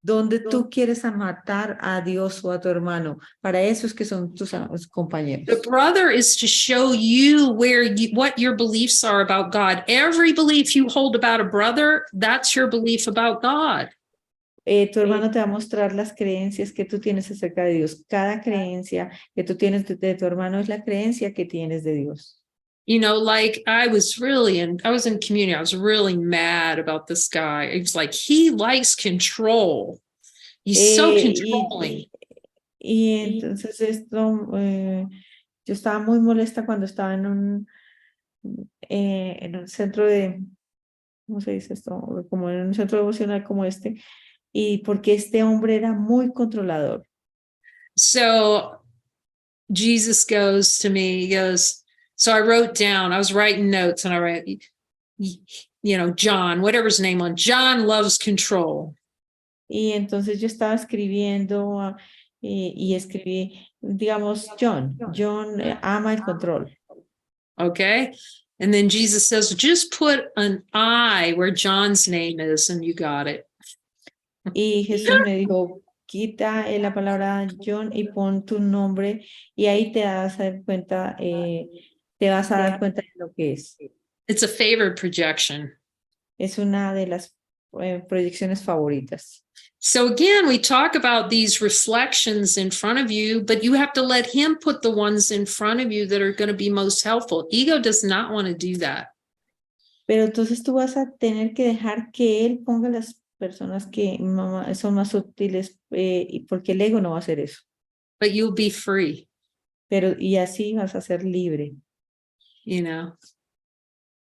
Donde tú quieres matar a Dios o a tu hermano, para eso es que son tus compañeros. The brother is to show you what your beliefs are about God. Every belief you hold about a brother, that's your belief about God. Tu hermano te va a mostrar las creencias que tú tienes acerca de Dios. Cada creencia que tú tienes de tu hermano es la creencia que tienes de Dios. You know, like I was in community. I was really mad about this guy. It was like, he likes control. He's so controlling. Y entonces esto, yo estaba muy molesta cuando estaba en un centro de, ¿cómo se dice esto? Como en un centro devocional como este. Y porque este hombre era muy controlador. So Jesus goes to me, he goes, so I wrote down, I was writing notes and I write, you know, John, whatever his name on, John loves control. Y entonces yo estaba escribiendo y escribí, digamos, John ama el control. Okay. And then Jesus says, just put an I where John's name is and you got it. Y Jesús me dijo, quita la palabra John y pon tu nombre y ahí te vas a dar cuenta, te vas a dar cuenta de lo que es. It's a favored projection. Es una de las proyecciones favoritas. So again, we talk about these reflections in front of you, but you have to let him put the ones in front of you that are going to be most helpful. Ego does not want to do that. Pero entonces tú vas a tener que dejar que él ponga las personas que son más útiles, porque el ego no va a hacer eso. But you'll be free. Pero y así vas a ser libre. You know,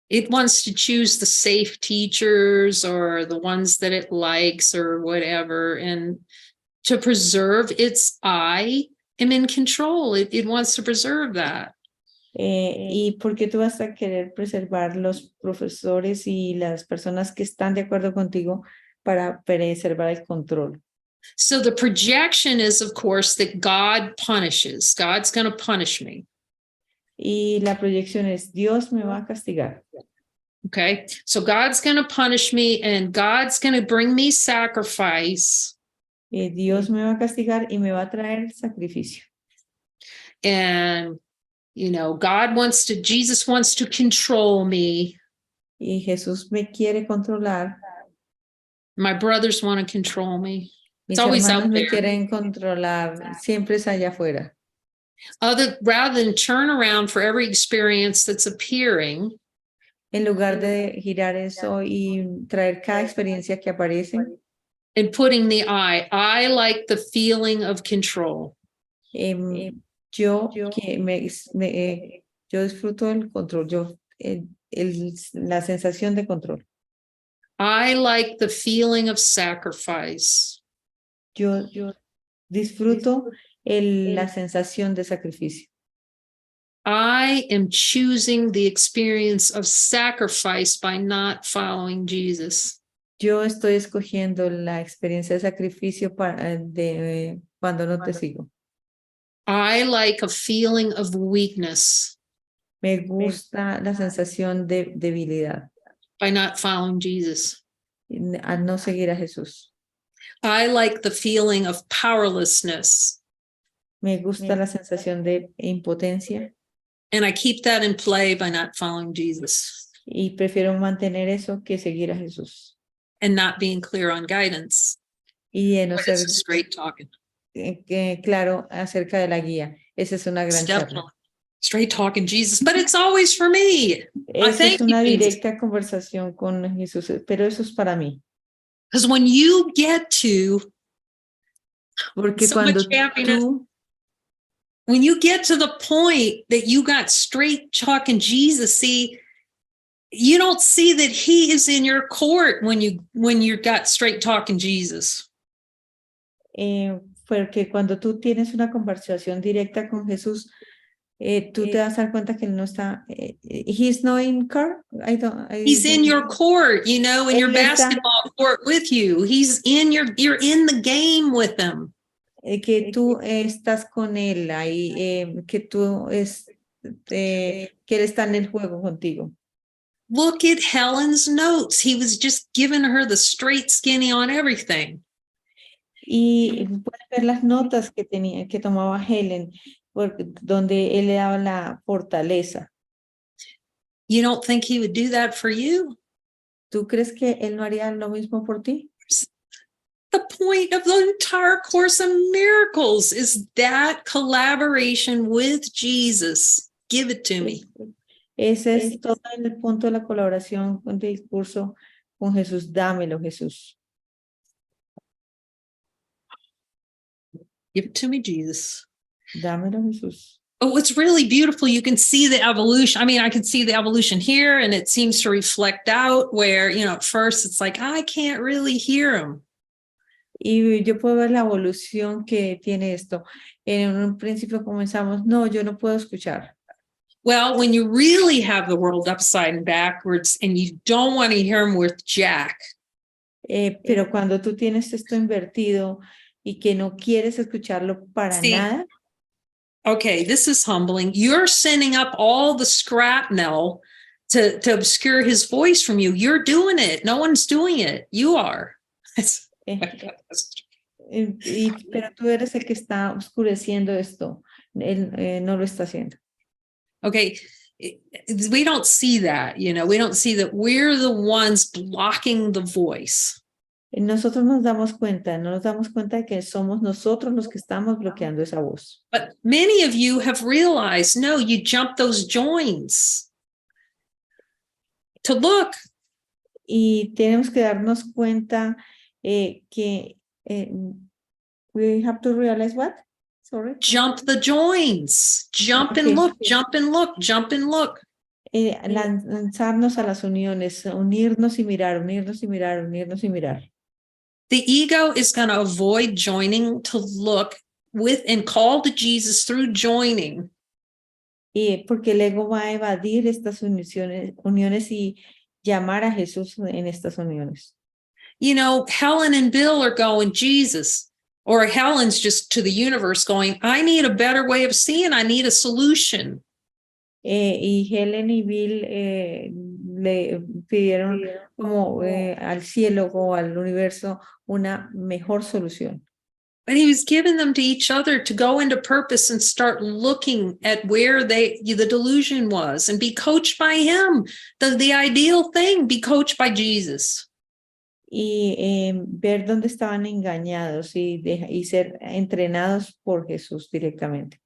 it wants to choose the safe teachers or the ones that it likes or whatever, and to preserve its I am in control. It wants to preserve that. Y porque tú vas a querer preservar los profesores y las personas que están de acuerdo contigo para preservar el control. So the projection is, of course, that God punishes. God's going to punish me. Y la proyección es, Dios me va a castigar. Okay, so God's going to punish me and God's going to bring me sacrifice. Dios me va a castigar y me va a traer sacrificio. And, you know, Jesus wants to control me. Y Jesús me quiere controlar. My brothers want to control me. Mis It's always hermanos out me there. quieren controlar. Siempre es allá afuera. Rather than turn around for every experience that's appearing. En lugar de girar eso y traer cada experiencia que aparece. And putting the I like the feeling of control. Yo disfruto el control, la sensación de control. I like the feeling of sacrifice. Yo disfruto la sensación de sacrificio. I am choosing the experience of sacrifice by not following Jesus. Yo estoy escogiendo la experiencia de sacrificio cuando no te sigo. I like a feeling of weakness. Me gusta la sensación de debilidad. By not following Jesus. Al no seguir a Jesús. I like the feeling of powerlessness. Me gusta la sensación de impotencia. And I keep that in play by not following Jesus. Y prefiero mantener eso que seguir a Jesús. And not being clear on guidance. Y no ser straight talking. Claro acerca de la guía. Esa es una gran charla. Straight talking Jesus, but it's always for me. Esa es una directa conversación con Jesús, pero eso es para mí. Because when you get to Porque cuando when you get to the point that you got straight talking Jesus, see, you don't see that he is in your court when you got straight talking Jesus. Porque cuando tú tienes una conversación directa con Jesús, tú te vas a dar cuenta que él no está. He's not in court. He's in your court, you know, in your basketball court with you. You're in the game with him. Que tú estás con él ahí, que él está en el juego contigo. Look at Helen's notes. He was just giving her the straight skinny on everything. Y puedes ver las notas que tomaba Helen, donde él le daba la fortaleza. You don't think he would do that for you? ¿Tú crees que él no haría lo mismo por ti? The point of the entire Course in Miracles is that collaboration with Jesus. Give it to me. Ese es todo el punto de la colaboración del curso con Jesús. Dámelo, Jesús. Give it to me, Jesus. Dámelo, Jesús. Oh, it's really beautiful. You can see the evolution. I mean, I can see the evolution here, and it seems to reflect out where, you know, at first it's like, I can't really hear him. Y yo puedo ver la evolución que tiene esto. En un principio comenzamos, no, yo no puedo escuchar. Well, when you really have the world upside and backwards and you don't want to hear him with Jack. Pero cuando tú tienes esto invertido y que no quieres escucharlo para nada. Okay, this is humbling. You're sending up all the shrapnel to obscure his voice from you. You're doing it. No one's doing it. You are. Pero tú eres el que está oscureciendo esto. Él no lo está haciendo. Okay. We don't see that, we don't see that we're the ones blocking the voice. Nosotros no nos damos cuenta de que somos nosotros los que estamos bloqueando esa voz. But many of you have realized, no, you jump those joins to look. Y tenemos que darnos cuenta que we have to realize what? Sorry. Jump the joins. Jump Okay. and look, jump and look, jump and look. Lanzarnos a las uniones, unirnos y mirar, unirnos y mirar, unirnos y mirar. The ego is going to avoid joining to look with and call to Jesus through joining. Porque el ego va a evadir estas uniones y llamar a Jesús en estas uniones. Helen and Bill are going, Jesus, or Helen's just to the universe going, I need a better way of seeing, I need a solution. Y Helen y Bill le pidieron como al cielo o al universo una mejor solución. But he was giving them to each other to go into purpose and start looking at where the delusion was and be coached by him. The ideal thing, be coached by Jesus. Y ver dónde estaban engañados y ser entrenados por Jesús directamente.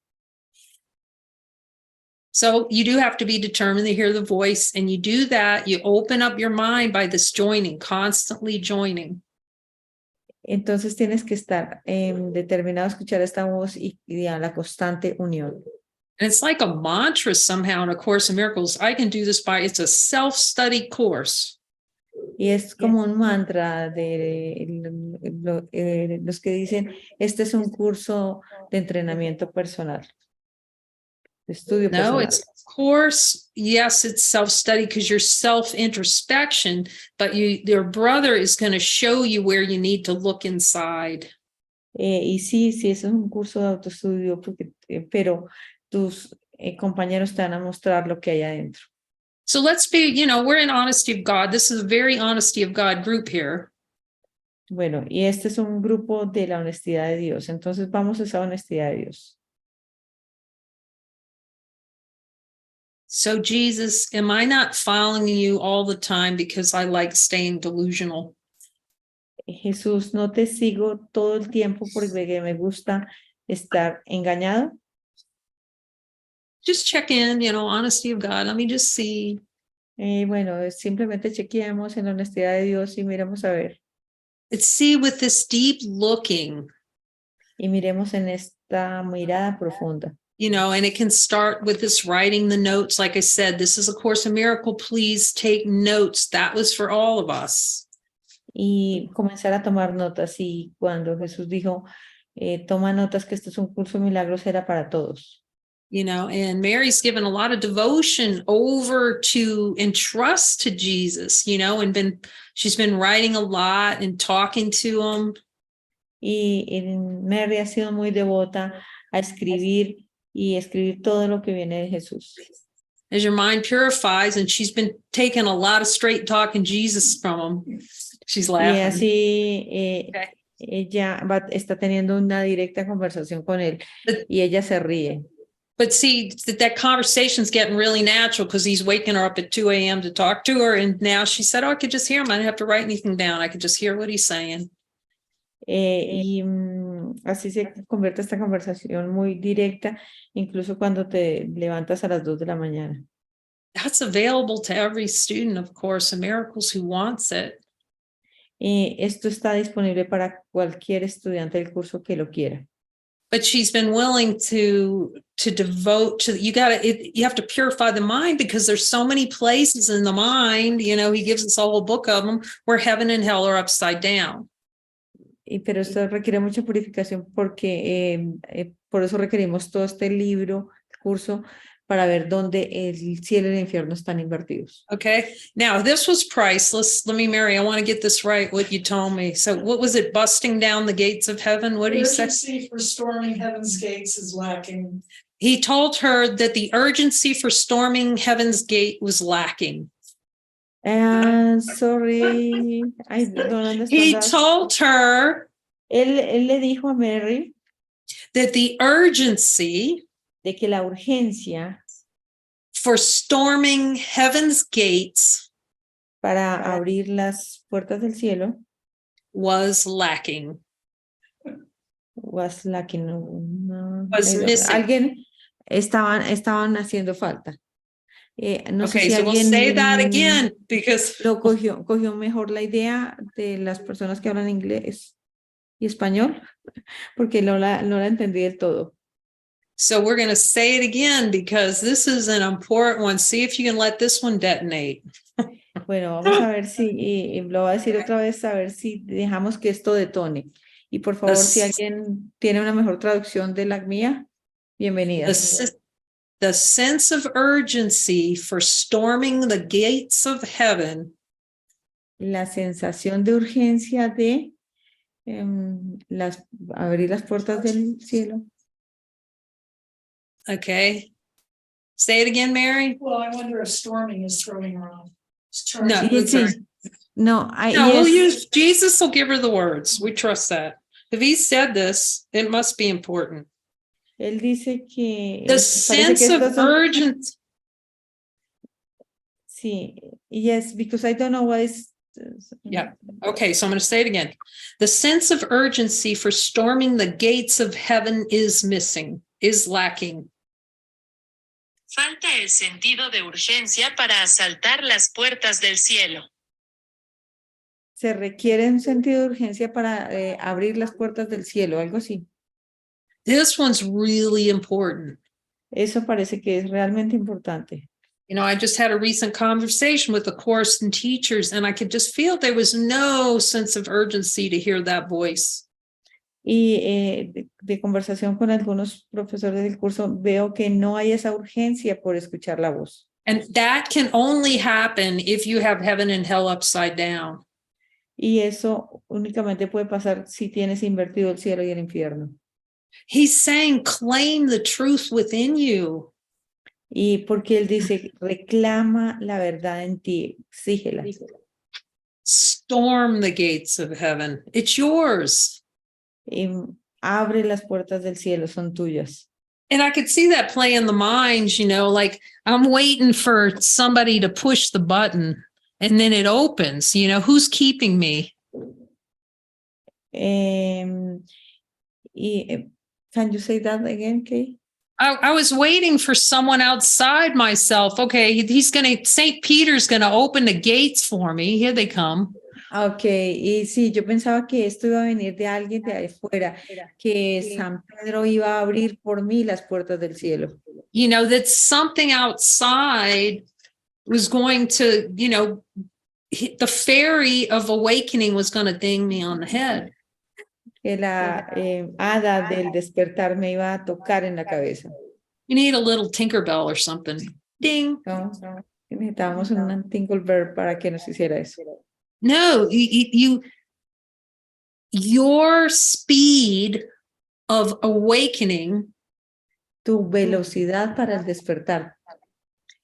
So you do have to be determined to hear the voice, and you do that, you open up your mind by this joining, constantly joining. Entonces tienes que estar determinado a escuchar esta voz y a la constante unión. And it's like a mantra somehow in A Course in Miracles. I can do this it's a self-study course. Y es como un mantra de los que dicen, este es un curso de entrenamiento personal. Estudio personal. No, it's course. Yes, it's self-study because you're self-introspection, but your brother is going to show you where you need to look inside. Y sí, es un curso de autoestudio, pero tus compañeros te van a mostrar lo que hay adentro. So let's be, we're in honesty of God. This is a very honesty of God group here. Bueno, y este es un grupo de la honestidad de Dios. Entonces vamos a esa honestidad de Dios. So Jesus, am I not following you all the time because I like staying delusional? Jesús, no te sigo todo el tiempo porque me gusta estar engañado. Just check in, honesty of God. Let me just see. Bueno, simplemente chequeemos en la honestidad de Dios y miremos a ver. Let's see with this deep looking. Y miremos en esta mirada profunda. And it can start with this writing the notes. Like I said, this is A Course in Miracle. Please take notes. That was for all of us. Y comenzar a tomar notas. Y cuando Jesús dijo, toma notas que este es un curso de milagros, era para todos. And Mary's given a lot of devotion over to entrust to Jesus, and she's been writing a lot and talking to him. Y Mary ha sido muy devota a escribir y escribir todo lo que viene de Jesús. As your mind purifies, and she's been taking a lot of straight talking Jesus from him. She's laughing. Y así ella está teniendo una directa conversación con él y ella se ríe. But see, that conversation's getting really natural because he's waking her up at 2 a.m. to talk to her. And now she said, I could just hear him. I didn't have to write anything down. I could just hear what he's saying. Así se convierte esta conversación muy directa, incluso cuando te levantas a las 2 de la mañana. That's available to every student, of course, in Miracles who wants it. Esto está disponible para cualquier estudiante del curso que lo quiera. But she's been willing to devote to, you have to purify the mind because there's so many places in the mind, he gives us a whole book of them where heaven and hell are upside down. Pero esto requiere mucha purificación porque por eso requerimos todo este libro, curso, para ver dónde el cielo y el infierno están invertidos. Okay. Now, this was priceless. Mary, I want to get this right, what you told me. So what was it, busting down the gates of heaven? What do you say? Urgency for storming heaven's gates is lacking. He told her that the urgency for storming heaven's gate was lacking. Sorry, I don't understand. He told her Él le dijo a Mary that the urgency de que la urgencia for storming heaven's gates para abrir las puertas del cielo was lacking, was lacking. was missing. Alguien estaban haciendo falta. No sé Okay, si so we'll say that alguien again because lo cogió mejor la idea de las personas que hablan inglés y español, porque no la entendí del todo. so we're going to say it again because this is an important one. See if you can let this one detonate. Bueno, vamos a ver si, lo voy a decir otra vez, a ver si dejamos que esto detone. Y por favor, si alguien tiene una mejor traducción de la mía, bienvenida. The sense of urgency for storming the gates of heaven La sensación de urgencia de abrir las puertas del cielo. Okay. Say it again, Mary. Well, I wonder if storming is throwing her off. No, It's that's Sí, no, we'll yes. use Jesus will give her the words. We trust that. If he said this, it must be important. Él dice que The parece sense que of estos son, urgency. sí, yes, because I don't know what is. Yeah. Okay, so I'm going to say it again. The sense of urgency for storming the gates of heaven is missing, is lacking. Falta el sentido de urgencia para asaltar las puertas del cielo. Se requiere un sentido de urgencia para abrir las puertas del cielo, algo así. This one's really important. Eso parece que es realmente importante. You know, I just had a recent conversation with the course and teachers, and I could just feel there was no sense of urgency to hear that voice. Y de conversación con algunos profesores del curso, veo que no hay esa urgencia por escuchar la voz. And that can only happen if you have heaven and hell upside down. Y eso únicamente puede pasar si tienes invertido el cielo y el infierno. He's saying, claim the truth within you. Y porque él dice, reclama la verdad en ti, exígela. Storm the gates of heaven. It's yours. Y abre las puertas del cielo, son tuyas. And I could see that play in the mind, you know, like I'm waiting for somebody to push the button and then it opens, you know, who's keeping me? Can you say that again, Kay? I was waiting for someone outside myself. Okay, St. Peter's going to open the gates for me. Here they come. Okay, y sí, yo pensaba que esto iba a venir de alguien de afuera, que San Pedro iba a abrir por mí las puertas del cielo. You know, that something outside was going to, you know, the fairy of awakening was going to ding me on the head. Que la hada del despertar me iba a tocar en la cabeza. You need a little Tinkerbell or something. Ding. ¿No? Necesitábamos un Tinkerbell para que nos hiciera eso. No, your speed of awakening, Tu velocidad para el despertar,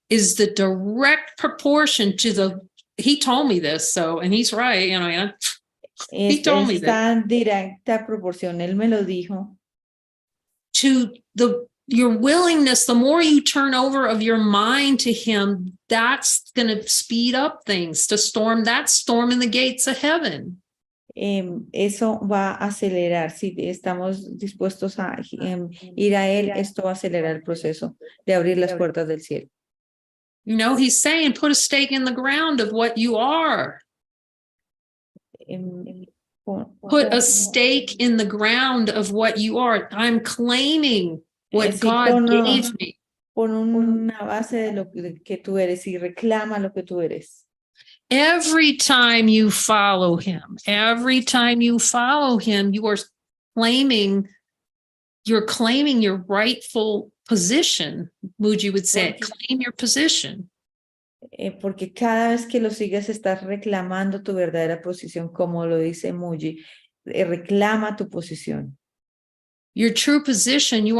is the direct proportion to he told me this, so, and he's right, you know, he told me está that. en directa proporción, él me lo dijo, To your willingness, the more you turn over of your mind to him, that's going to speed up things to storm in the gates of heaven. Eso va a acelerar, si estamos dispuestos a ir a él, esto va a acelerar el proceso de abrir las puertas del cielo. You know, he's saying, put a stake in the ground of what you are. Put a stake in the ground of what you are. I'm claiming what God gave me. Pon una base de lo que tú eres y reclama lo que tú eres. Every time you follow him, you are claiming your rightful position. Muji would say, claim your position. Porque cada vez que lo sigues estás reclamando tu verdadera posición, como lo dice Muji, reclama tu posición. Your true position, you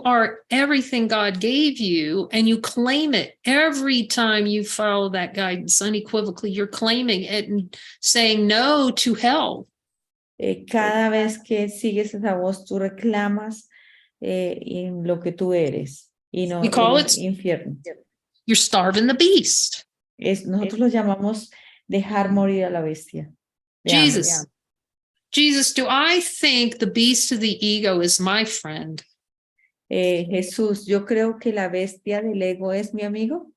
are everything God gave you, and you claim it every time you follow that guidance unequivocally. You're claiming it and saying no to hell. Cada vez que sigues esa voz, tú reclamas en lo que tú eres y no We call el it infierno. you're starving the beast. Nosotros lo llamamos dejar morir a la bestia de hambre. Jesus. Jesus, do I think the beast of the ego is my friend? Jesús, yo creo que la bestia del ego es mi amigo.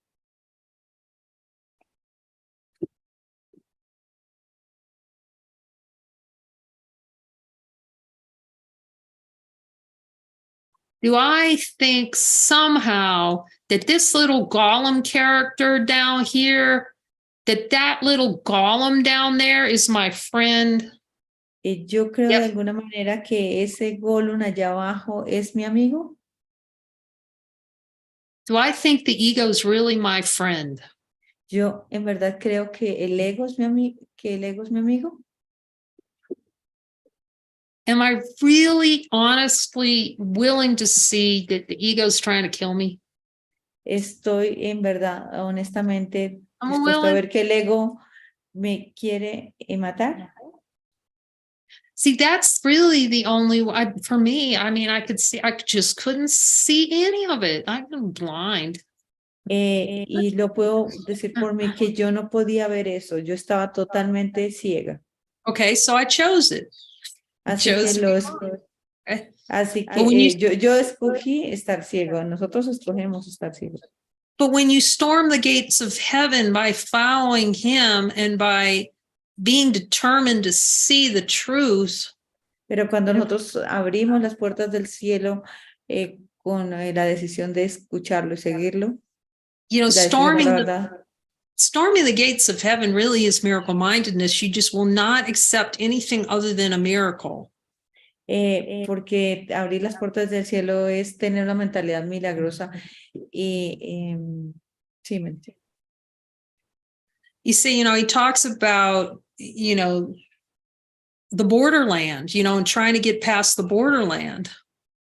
Do I think somehow that this little golem character down here, that little golem down there is my friend? Yo creo de Yep. alguna manera que ese Gollum allá abajo es mi amigo. Do I think the ego is really my friend? Yo en verdad creo que el ego es mi amigo. Am I really honestly willing to see that the ego is trying to kill me? Estoy en verdad, honestamente, I'm dispuesto a willing. ver que el ego me quiere matar. See, that's really the only for me. I mean, I just couldn't see any of it. I've been blind. Y lo puedo decir por mí que yo no podía ver eso. Yo estaba totalmente ciega. Okay, so I chose it. Así que Okay. así But when que yo escogí estar ciego. Nosotros escogemos estar ciegos. But when you storm the gates of heaven by following him and by being determined to see the truth, Pero cuando nosotros abrimos las puertas del cielo con la decisión de escucharlo y seguirlo, you know, la decisión por la verdad, storming the gates of heaven really is miracle mindedness. You just will not accept anything other than a miracle. porque abrir las puertas del cielo es tener una mentalidad milagrosa y sí, You see, you know, he talks about, you know, the borderland, you know, and trying to get past the borderland.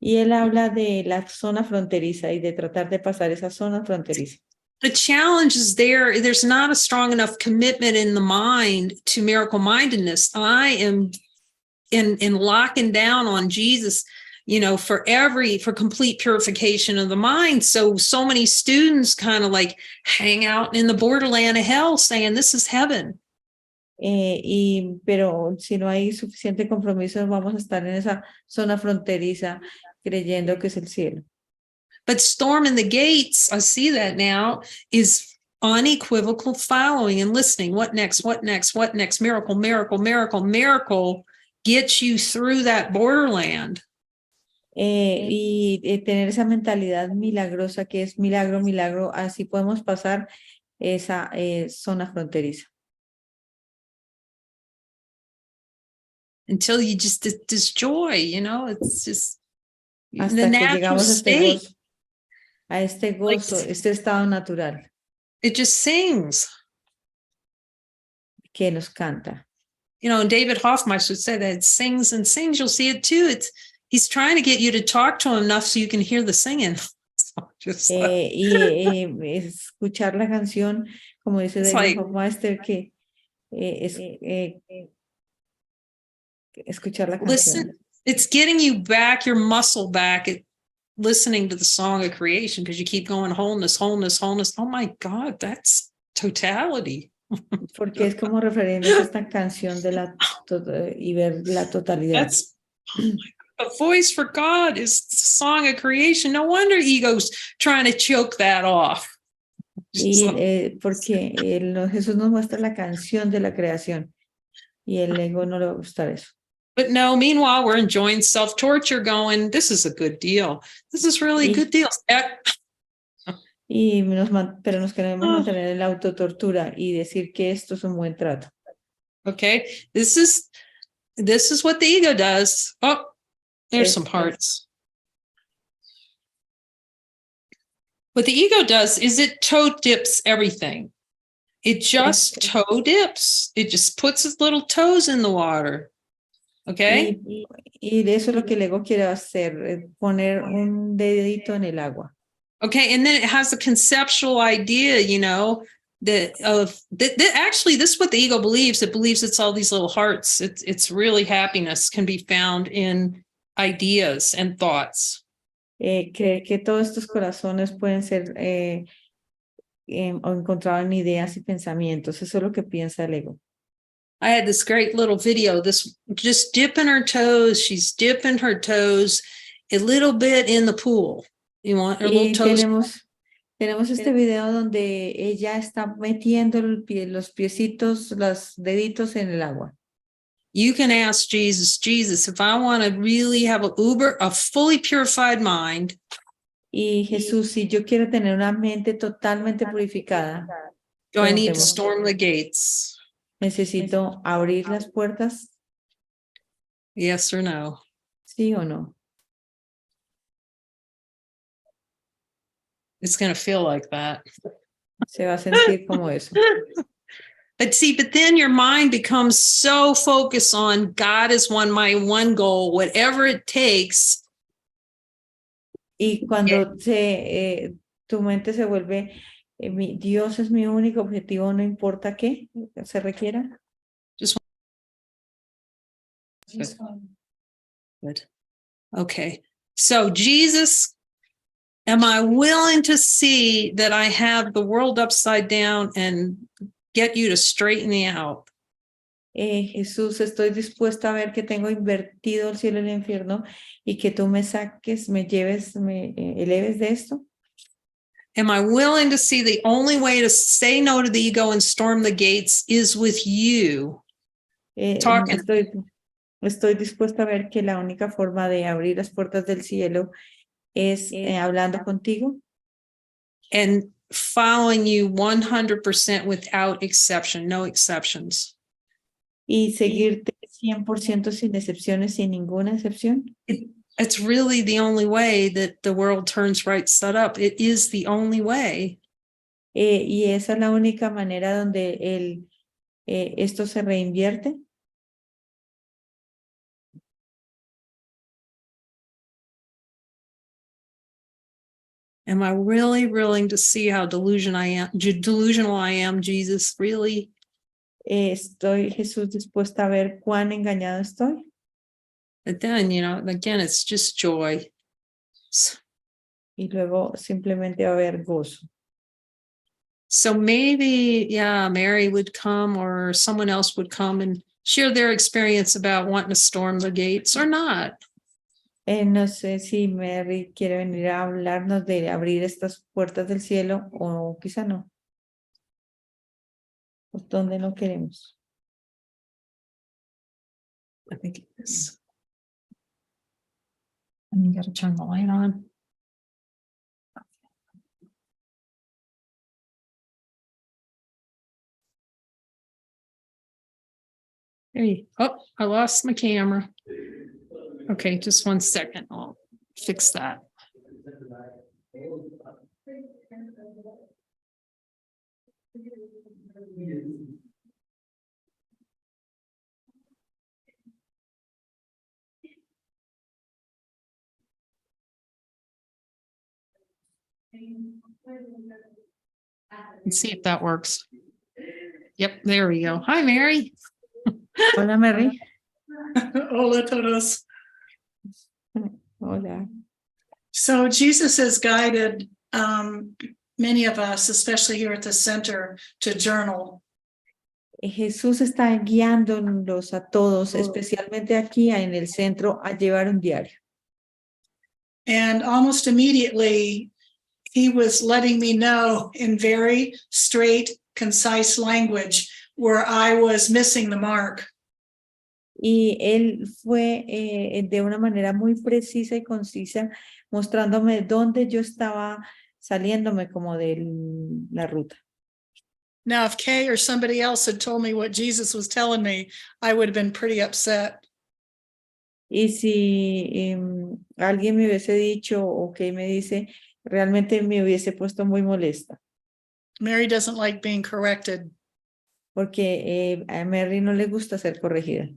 Y él habla de la zona fronteriza y de tratar de pasar esa zona fronteriza. The challenge is there's not a strong enough commitment in the mind to miracle mindedness. I am in locking down on Jesus, you know, for complete purification of the mind. So many students kind of like hang out in the borderland of hell saying this is heaven. Pero si no hay suficiente compromiso, vamos a estar en esa zona fronteriza creyendo que es el cielo. But storming the gates, I see that now, is unequivocal following and listening. What next? What next? What next? Miracle, miracle, miracle, miracle gets you through that borderland. Y tener esa mentalidad milagrosa que es milagro, milagro, así podemos pasar esa zona fronteriza. Until you just this joy, you know, it's just Hasta the que natural llegamos state. a este gozo, este estado natural It just sings. que nos canta. You know, and David Hoffmeister said that it sings and sings. You'll see it too. He's trying to get you to talk to him enough so you can hear the singing. So just Escuchar la canción, como dice David Hoffmeister, que escuchar la canción. Listen, it's getting you back, your muscle back at listening to the song of creation, because you keep going wholeness, wholeness, wholeness. Oh my God, that's totality. Porque es como refiriéndose a esta canción de y ver la totalidad. That's the voice for God is the song of creation. No wonder ego's trying to choke that off. Porque Jesús nos muestra la canción de la creación y el ego no le va a gustar eso. But no, meanwhile, we're enjoying self-torture going, this is a good deal. This is really a good deal. Pero nos queremos mantener en la autotortura y decir que esto es un buen trato. Okay, this is what the ego does. Oh, there's some hearts. What the ego does is it toe dips everything. It just toe dips. It just puts its little toes in the water. Okay. Y eso es lo que el ego quiere hacer, poner un dedito en el agua. Okay, and then it has a conceptual idea, you know, actually, this is what the ego believes. It believes it's all these little hearts. It's really happiness can be found in ideas and thoughts. Creer que todos estos corazones pueden ser o encontrados en ideas y pensamientos. Eso es lo que piensa el ego. I had this great little video, this just dipping her toes. She's dipping her toes a little bit in the pool. You want her little Y toes. tenemos este video donde ella está metiendo los piecitos, los deditos en el agua. You can ask Jesus, if I want to really have a fully purified mind, Y Jesús, si yo quiero tener una mente totalmente purificada, do I need to preguntemos, storm the gates? ¿necesito abrir las puertas? Yes or no? ¿Sí o no? It's going to feel like that. Se va a sentir como eso. But then your mind becomes so focused on God is my one goal, whatever it takes. Y cuando tu mente se vuelve, Dios es mi único objetivo, no importa qué se requiera. Just fine. Good. Okay. So Jesus, am I willing to see that I have the world upside down and get you to straighten me out? Jesús, estoy dispuesta a ver que tengo invertido el cielo y el infierno y que tú me saques, me lleves, me eleves de esto. Am I willing to see the only way to say no to the ego and storm the gates is with you? Talking. Estoy dispuesta a ver que la única forma de abrir las puertas del cielo es hablando contigo. And following you 100% without exception, no exceptions. Y seguirte 100% sin excepciones, sin ninguna excepción. It's really the only way that the world turns right side up. It is the only way. Y esa es la única manera donde esto se reinvierte. Am I really willing to see how delusional I am, Jesus? Really? Estoy, Jesús, dispuesta a ver cuán engañado estoy. But then, again, it's just joy. Y luego simplemente va a haber gozo. So maybe, Mary would come or someone else would come and share their experience about wanting to storm the gates or not. No sé si Mary quiere venir a hablarnos de abrir estas puertas del cielo o quizá no. Pues donde no queremos. I think it is. And you got to turn the light on. Hey, I lost my camera. Okay, just 1 second. I'll fix that. Let's see if that works. Yep, there we go. Hi, Mary. Hola, Mary. Hola todos. Hola. So Jesus has guided many of us, especially here at the center, to journal. Jesús está guiándonos a todos, especialmente aquí en el centro, a llevar un diario. And almost immediately, he was letting me know in very straight, concise language where I was missing the mark. Y él fue de una manera muy precisa y concisa, mostrándome dónde yo estaba saliéndome como de la ruta. Now, if Kay or somebody else had told me what Jesus was telling me, I would have been pretty upset. Y si alguien me hubiese dicho o que me dice, realmente me hubiese puesto muy molesta. Mary doesn't like being corrected. Porque a Mary no le gusta ser corregida.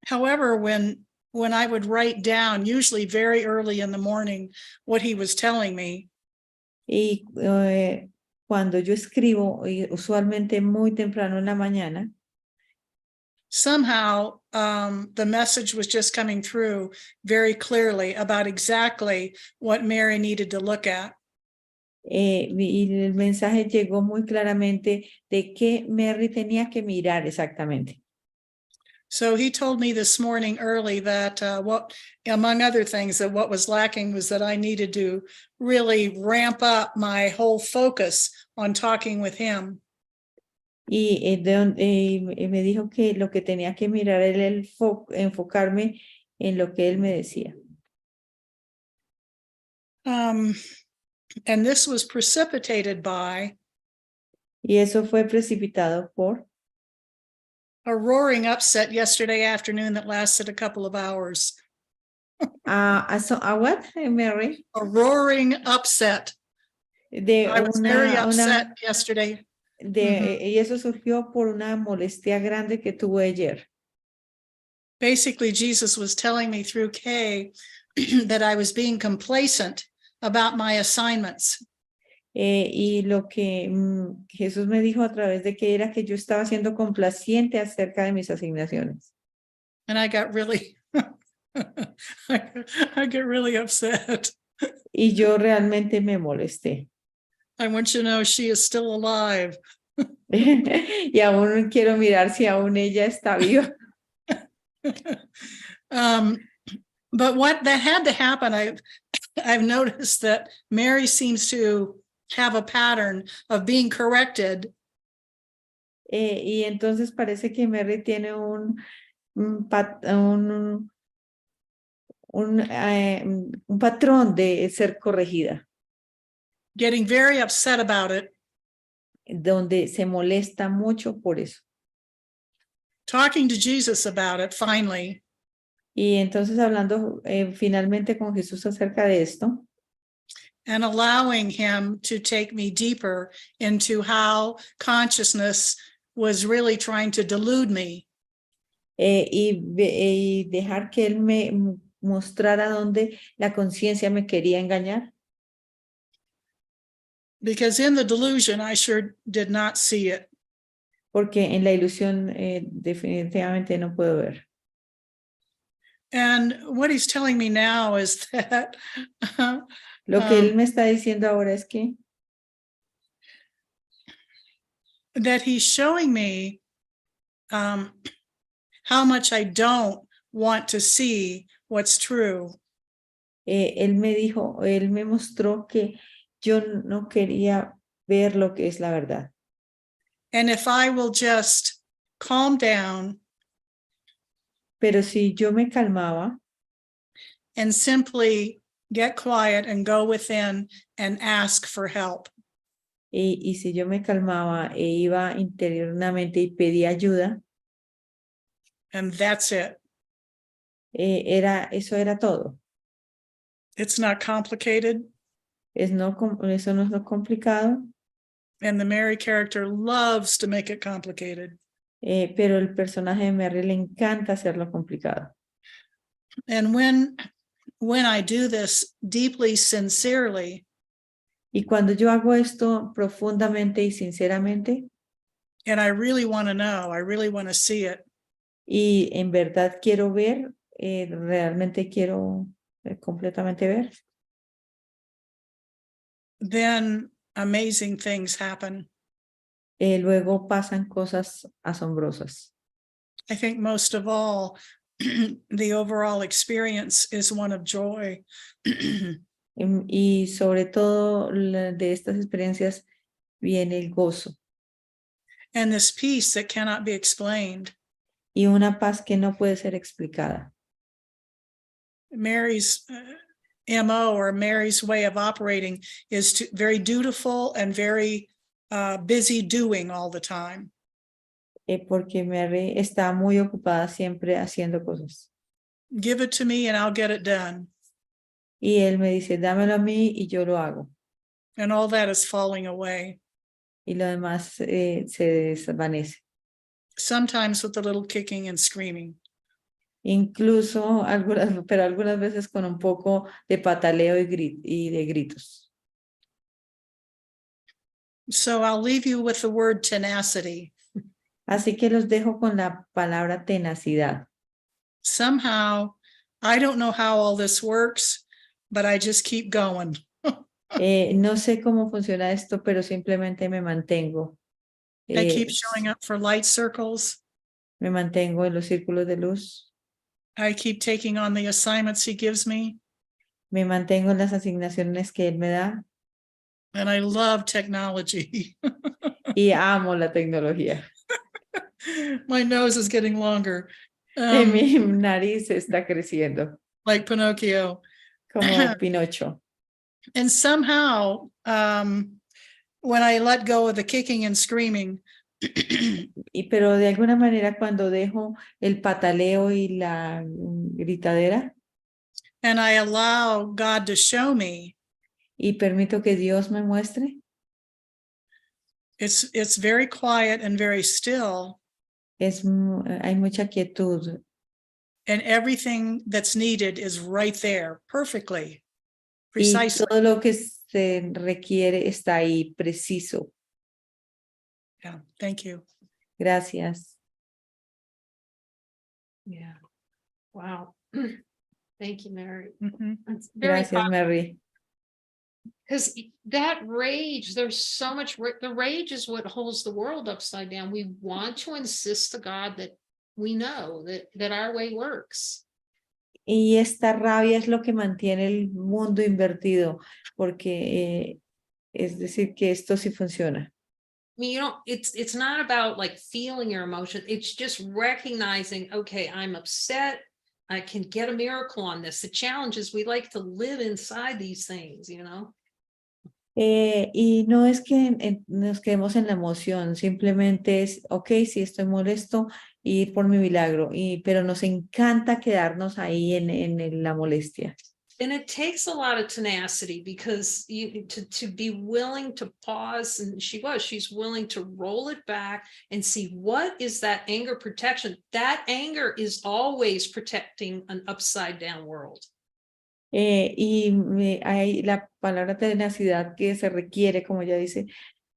However, when I would write down, usually very early in the morning, what he was telling me. Y cuando yo escribo, usualmente muy temprano en la mañana, somehow the message was just coming through very clearly about exactly what Mary needed to look at. y el mensaje llegó muy claramente de qué Mary tenía que mirar exactamente. So he told me this morning early that what, among other things, that what was lacking was that I needed to really ramp up my whole focus on talking with him. Y me dijo que lo que tenía que mirar era enfocarme en lo que él me decía. And this was precipitated by Y eso fue precipitado por a roaring upset yesterday afternoon that lasted a couple of hours. ¿a what, Mary? A roaring upset. De I was very una, upset yesterday. y eso surgió por una molestia grande que tuve ayer. Basically, Jesus was telling me through Kay that I was being complacent about my assignments. Y lo que Jesús me dijo a través de que era que yo estaba siendo complaciente acerca de mis asignaciones. And I got really, I get really upset. Y yo realmente me molesté. I want you to know she is still alive. Y aún quiero mirar si aún ella está viva. But what that had to happen, I've noticed that Mary seems to have a pattern of being corrected. Y entonces parece que Mary tiene un patrón de ser corregida, Getting very upset about it, donde se molesta mucho por eso. talking to Jesus about it finally, Y entonces hablando finalmente con Jesús acerca de esto, and allowing him to take me deeper into how consciousness was really trying to delude me. Y dejar que él me mostrara dónde la conciencia me quería engañar. Because in the delusion, I sure did not see it. Porque en la ilusión definitivamente no puedo ver. And what he's telling me now is that Lo que él me está diciendo ahora es que that he's showing me how much I don't want to see what's true. Él me mostró que yo no quería ver lo que es la verdad. And if I will just calm down Pero si yo me calmaba and simply get quiet and go within and ask for help, y si yo me calmaba e iba interiormente y pedía ayuda, and that's it. Eso era todo. It's not complicated. Eso no es lo complicado. And the Mary character loves to make it complicated. Pero el personaje de Mary le encanta hacerlo complicado. And when I do this deeply, sincerely, y cuando yo hago esto profundamente y sinceramente, and I really want to know, I really want to see it, y en verdad quiero ver, realmente quiero completamente ver, then amazing things happen. Luego pasan cosas asombrosas. I think most of all, the overall experience is one of joy. Y sobre todo de estas experiencias viene el gozo. And this peace that cannot be explained. Y una paz que no puede ser explicada. Mary's MO, or Mary's way of operating, is very dutiful and very busy doing all the time. Porque Mary está muy ocupada siempre haciendo cosas. Give it to me and I'll get it done. Y él me dice, dámelo a mí y yo lo hago. And all that is falling away. Y lo demás se desvanece. Sometimes with a little kicking and screaming. Incluso algunas veces con un poco de pataleo y de gritos. So I'll leave you with the word tenacity. Así que los dejo con la palabra tenacidad. Somehow, I don't know how all this works, but I just keep going. No sé cómo funciona esto, pero simplemente me mantengo. I keep showing up for light circles. Me mantengo en los círculos de luz. I keep taking on the assignments he gives me. Me mantengo en las asignaciones que él me da. And I love technology. Y amo la tecnología. My nose is getting longer. Mi nariz está creciendo, Like Pinocchio. como Pinocho. And somehow, when I let go of the kicking and screaming, Pero de alguna manera cuando dejo el pataleo y la gritadera and I allow God to show me, y permito que Dios me muestre, it's very quiet and very still. hay mucha quietud And everything that's needed is right there, perfectly, y precisely. todo lo que se requiere está ahí, preciso. Yeah, thank you. Gracias. Yeah. Wow. Thank you, Mary. Mhm. It's very Gracias, Mary. because that rage, there's so much, the rage is what holds the world upside down. We want to insist to God that we know that our way works. Y esta rabia es lo que mantiene el mundo invertido, porque es decir que esto sí funciona. I mean, it's not about like feeling your emotion. It's just recognizing, okay, I'm upset. I can get a miracle on this. The challenge is we like to live inside these things, you know? Y no es que nos quedemos en la emoción, simplemente es, ok, sí estoy molesto, ir por mi milagro, pero nos encanta quedarnos ahí en la molestia. And it takes a lot of tenacity because to be willing to pause, and she's willing to roll it back and see what is that anger protection. That anger is always protecting an upside down world. Hay la palabra tenacidad que se requiere, como ella dice,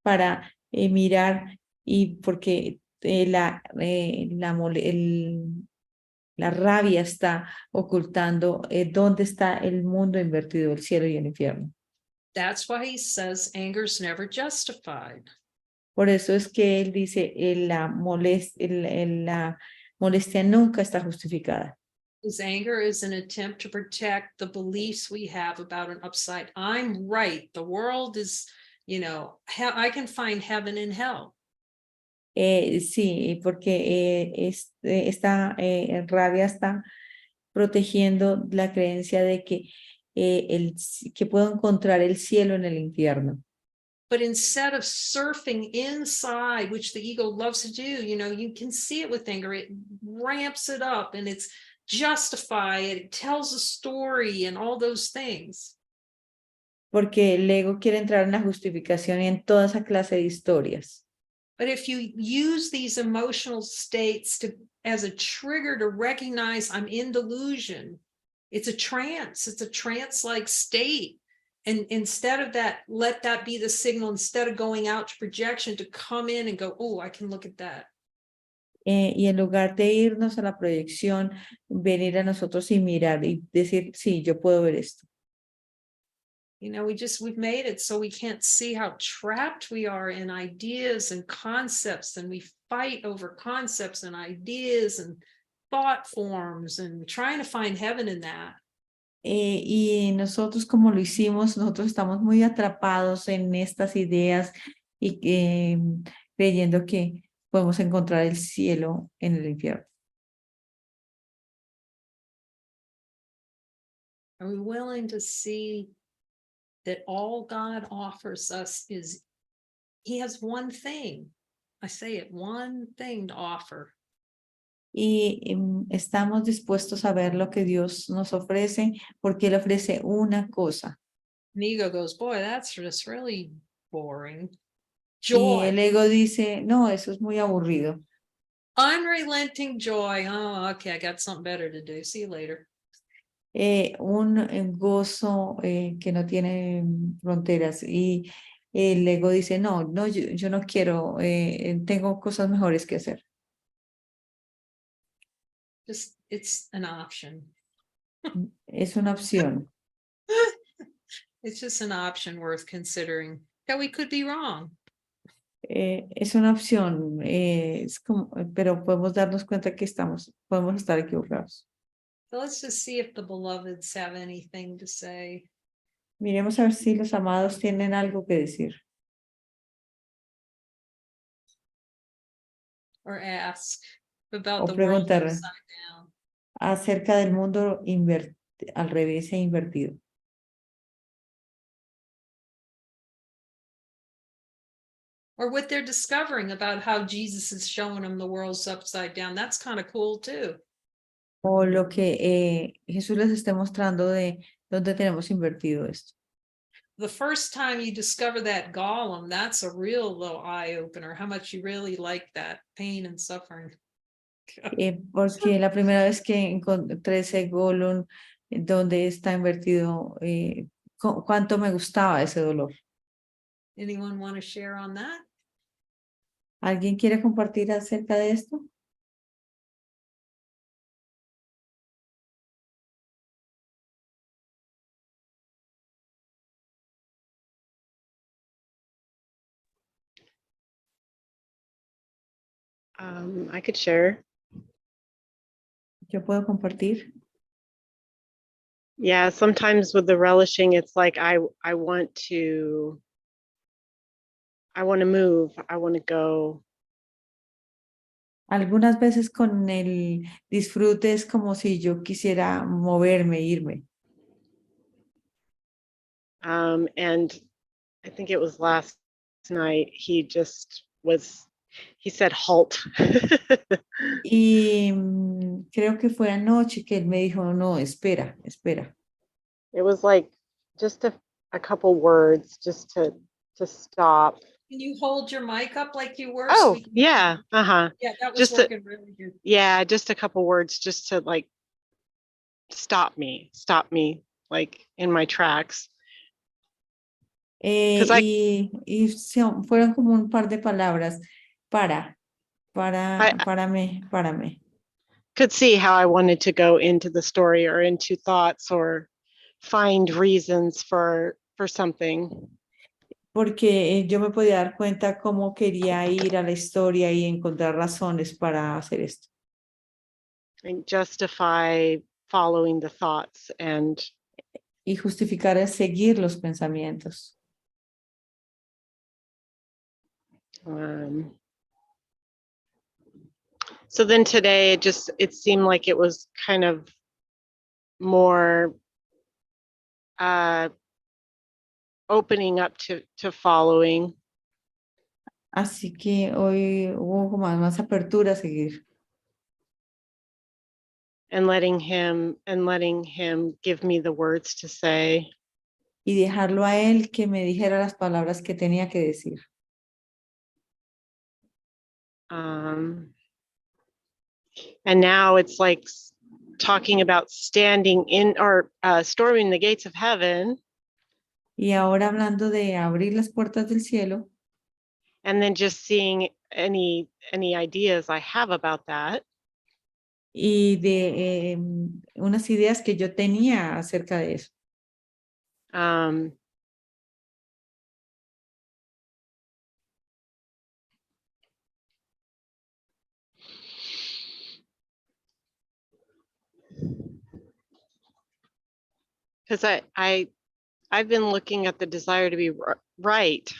para mirar y porque la rabia está ocultando dónde está el mundo invertido, el cielo y el infierno. That's why he says anger's never justified. Por eso es que él dice la molestia nunca está justificada. His anger is an attempt to protect the beliefs we have about an upside. I'm right. The world is, I can find heaven and hell. Sí, porque esta rabia está protegiendo la creencia de que puedo encontrar el cielo en el infierno. But instead of surfing inside, which the ego loves to do, you can see it with anger. It ramps it up and it's justified. It tells a story and all those things. Porque el ego quiere entrar en la justificación y en toda esa clase de historias. But if you use these emotional states as a trigger to recognize I'm in delusion, it's a trance-like state. And instead of that, let that be the signal, instead of going out to projection, to come in and go, oh, I can look at that. Y en lugar de irnos a la proyección, venir a nosotros y mirar y decir, sí, yo puedo ver esto. We've made it so we can't see how trapped we are in ideas and concepts, and we fight over concepts and ideas and thought forms and trying to find heaven in that. Y nosotros como lo hicimos, nosotros estamos muy atrapados en estas ideas y creyendo que podemos encontrar el cielo en el infierno. Are we willing to see that all God offers us is, he has one thing, I say it, one thing to offer. Y estamos dispuestos a ver lo que Dios nos ofrece, porque Él ofrece una cosa. And ego goes, boy, that's just really boring. Y Joy. el ego dice, no, eso es muy aburrido. Unrelenting joy. Oh, okay, I got something better to do. See you later. Un gozo que no tiene fronteras y el ego dice, no, no, yo no quiero, tengo cosas mejores que hacer. Just, it's an option. Es una opción. It's just an option worth considering. That we could be wrong. Es una opción, es como, pero podemos darnos cuenta que podemos estar equivocados. So let's just see if the beloveds have anything to say. Miremos a ver si los amados tienen algo que decir. Or ask about O the world preguntar. upside down. Acerca del mundo al revés e invertido. Or what they're discovering about how Jesus is showing them the world's upside down. That's kind of cool too. O lo que Jesús les esté mostrando de dónde tenemos invertido esto. The first time you discover that golem, that's a real little eye opener, how much you really like that pain and suffering. Porque la primera vez que encontré ese golem donde está invertido, cuánto me gustaba ese dolor. Anyone want to share on that? ¿Alguien quiere compartir acerca de esto? I could share. Yo puedo compartir. Yeah, sometimes with the relishing, it's like I want to move, I want to go. Algunas veces con el disfrute es como si yo quisiera moverme, irme. And I think it was last night, he said halt. Y creo que fue anoche que él me dijo, no, espera, espera. It was like just a couple words just to stop. Can you hold your mic up like you were? Oh, yeah. Uh-huh. Yeah, that was Just working really good. Yeah, just a couple words just to like stop me like in my tracks. Y fueron como un par de palabras. Párame. Could see how I wanted to go into the story or into thoughts or find reasons for something. Porque yo me podía dar cuenta cómo quería ir a la historia y encontrar razones para hacer esto. And justify following the thoughts y justificar es seguir los pensamientos. So then today it seemed like it was kind of more opening up to following. Así que hoy hubo como más apertura a seguir. And letting him give me the words to say. Y dejarlo a él que me dijera las palabras que tenía que decir. And now it's like talking about standing in or storming the gates of heaven. Y ahora hablando de abrir las puertas del cielo. And then just seeing any ideas I have about that. Y de unas ideas que yo tenía acerca de eso. Because I've been looking at the desire to be right.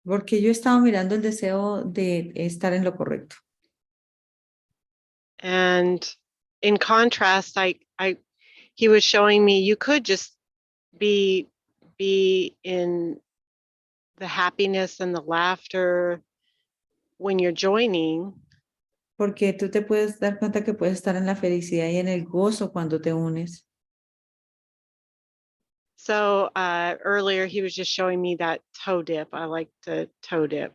Porque yo estaba mirando el deseo de estar en lo correcto. And in contrast, he was showing me you could just be in the happiness and the laughter when you're joining. Porque tú te puedes dar cuenta que puedes estar en la felicidad y en el gozo cuando te unes. So earlier he was just showing me that toe dip. I like the toe dip.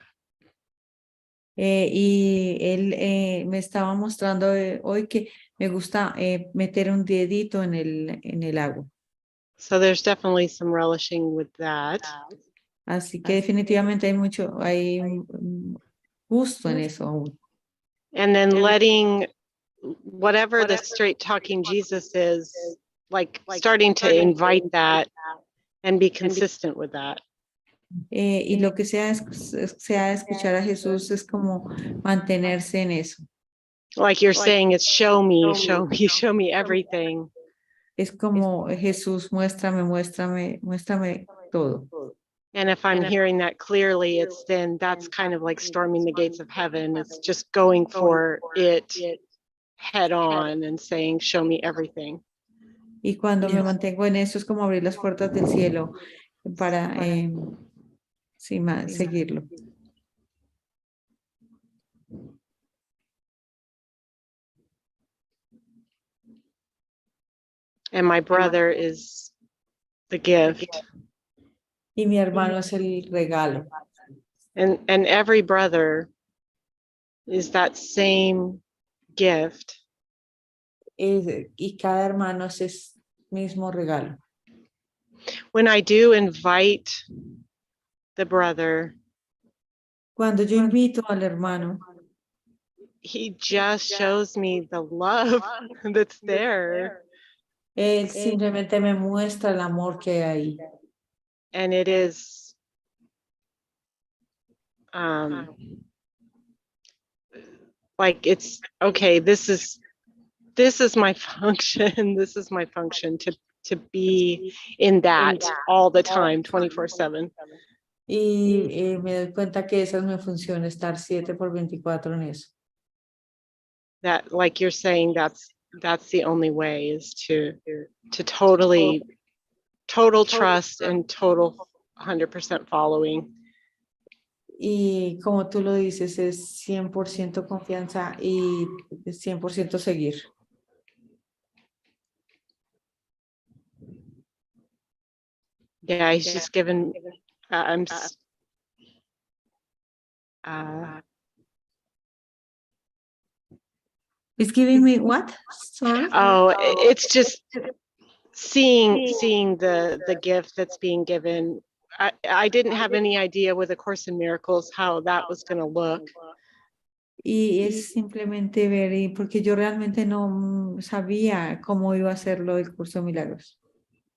Y él me estaba mostrando hoy que me gusta meter un dedito en el agua. So there's definitely some relishing with that. Así que definitivamente hay gusto en eso aún. And then letting whatever the straight talking Jesus is, like starting to invite that and be consistent with that. Y lo que sea escuchar a Jesús es como mantenerse en eso. Like you're saying, it's show me, show me, show me everything. Es como Jesús, muéstrame todo. And if I'm hearing that clearly, it's then that's kind of like storming the gates of heaven. It's just going for it head on and saying, show me everything. Y cuando me mantengo en eso es como abrir las puertas del cielo para seguirlo. And my brother is the gift. Y mi hermano es el regalo. And every brother is that same gift. Y cada hermano es ese mismo regalo. When I do invite the brother, Cuando yo invito al hermano, he just shows me the love that's there. él simplemente me muestra el amor que hay ahí. And it is like it's okay, this is my function. This is my function to be in that all the time, 24/7. Y me doy cuenta que esa es mi función, estar 7/24 en eso. That, like you're saying, that's the only way, is to total trust and total 100% following. Y como tú lo dices, es 100% confianza y 100% seguir. Yeah, he's just given. It's giving me what? Sorry. Oh, it's just seeing the gift that's being given. I didn't have any idea with A Course in Miracles how that was going to look. Y es simplemente ver, porque yo realmente no sabía cómo iba a hacerlo el curso de milagros.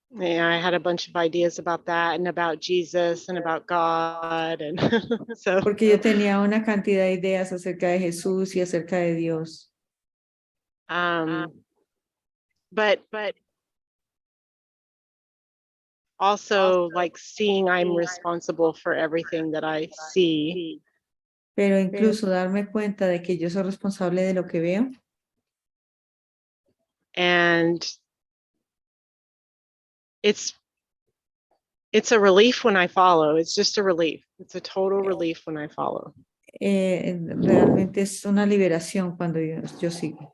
Yeah, I had a bunch of ideas about that and about Jesus and about God, and so. Porque yo tenía una cantidad de ideas acerca de Jesús y acerca de Dios. But also like seeing I'm responsible for everything that I see. Pero incluso darme cuenta de que yo soy responsable de lo que veo. And it's a relief when I follow. It's just a relief. It's a total relief when I follow. Realmente es una liberación cuando yo sigo.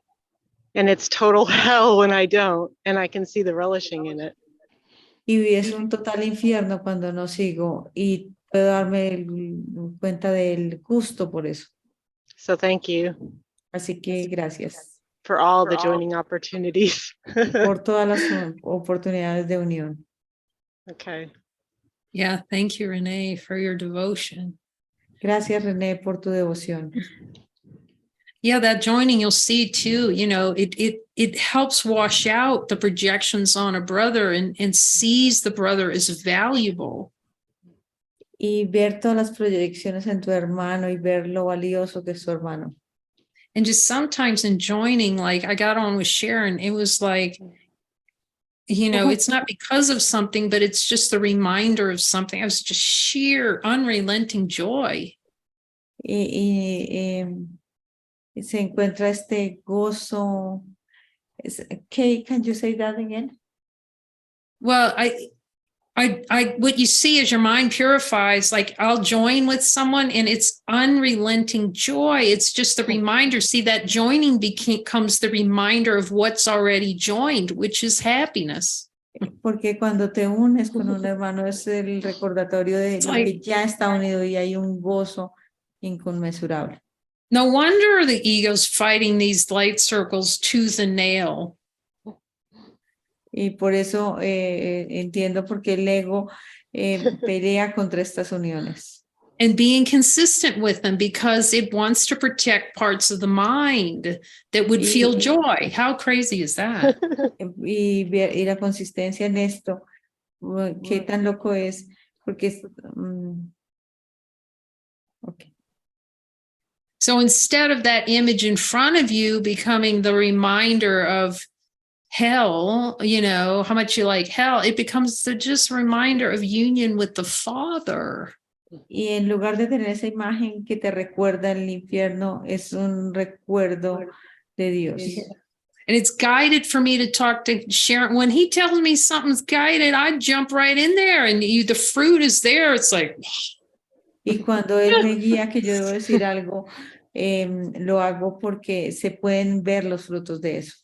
And it's total hell when I don't, and I can see the relishing in it. Y es un total infierno cuando no sigo y puedo darme cuenta del gusto por eso. So thank you. Así que gracias. For all the joining opportunities. Por todas las oportunidades de unión. Okay. Yeah, thank you, Renee, for your devotion. Gracias, René, por tu devoción. Yeah, that joining, you'll see too, it helps wash out the projections on a brother and sees the brother as valuable. Y ver todas las proyecciones en tu hermano y ver lo valioso que es tu hermano. And just sometimes in joining, like I got on with Sharon, it was like, it's not because of something, but it's just the reminder of something. It was just sheer, unrelenting joy. Se encuentra este gozo. Can you say that again? Well, what you see as your mind purifies, like I'll join with someone and it's unrelenting joy. It's just the reminder. See, that joining becomes the reminder of what's already joined, which is happiness. Porque cuando te unes con un hermano es el recordatorio de lo que ya está unido y hay un gozo inconmensurable. No wonder the ego's fighting these light circles tooth and nail. Y por eso entiendo por qué el ego pelea contra estas uniones. And being consistent with them because it wants to protect parts of the mind that would feel joy. How crazy is that? Y la consistencia en esto, qué tan loco es, porque okay. So instead of that image in front of you becoming the reminder of hell, you know, how much you like hell, it becomes the just reminder of union with the Father. Y en lugar de tener esa imagen que te recuerda el infierno, es un recuerdo de Dios. And it's guided for me to talk to Sharon. When he tells me something's guided, I jump right in there and the fruit is there. It's like, Y cuando él me guía que yo debo decir algo, lo hago porque se pueden ver los frutos de eso.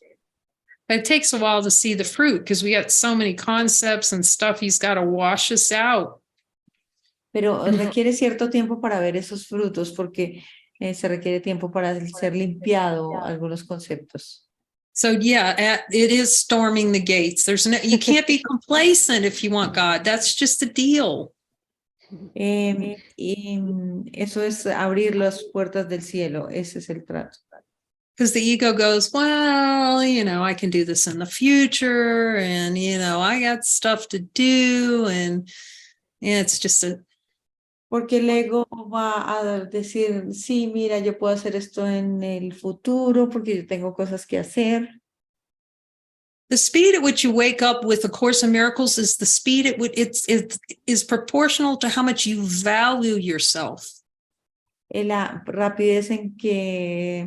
it takes a while to see the fruit because we got so many concepts and stuff. He's got to wash us out. Pero requiere cierto tiempo para ver esos frutos porque se requiere tiempo para ser limpiado algunos conceptos. So yeah, it is storming the gates. You can't be complacent if you want God. That's just the deal. Y eso es abrir las puertas del cielo. Ese es el trato. Because the ego goes, well, you know, I can do this in the future, and you know, I got stuff to do, and it's just a. Porque el ego va a decir, sí, mira, yo puedo hacer esto en el futuro porque yo tengo cosas que hacer. The speed at which you wake up with A Course in Miracles is the speed at which it is proportional to how much you value yourself. La rapidez en que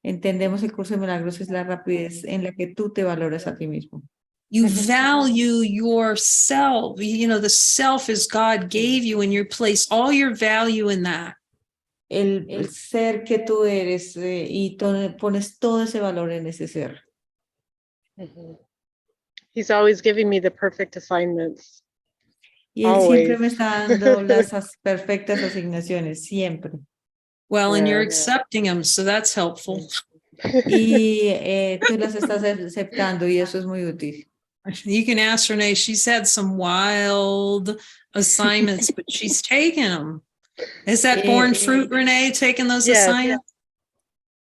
entendemos el curso de milagros es la rapidez en la que tú te valoras a ti mismo. You value yourself. You know, the self as God gave you, and you place all your value in that. El ser que tú eres y pones todo ese valor en ese ser. He's always giving me the perfect assignments. Y él siempre Always. me está dando las perfectas asignaciones, siempre. Well, and you're Yeah. accepting them, so that's helpful. Y tú las estás aceptando y eso es muy útil. You can ask Renee, she's had some wild assignments, but she's taken them. Is that born fruit, Renee, taking those Yes. assignments?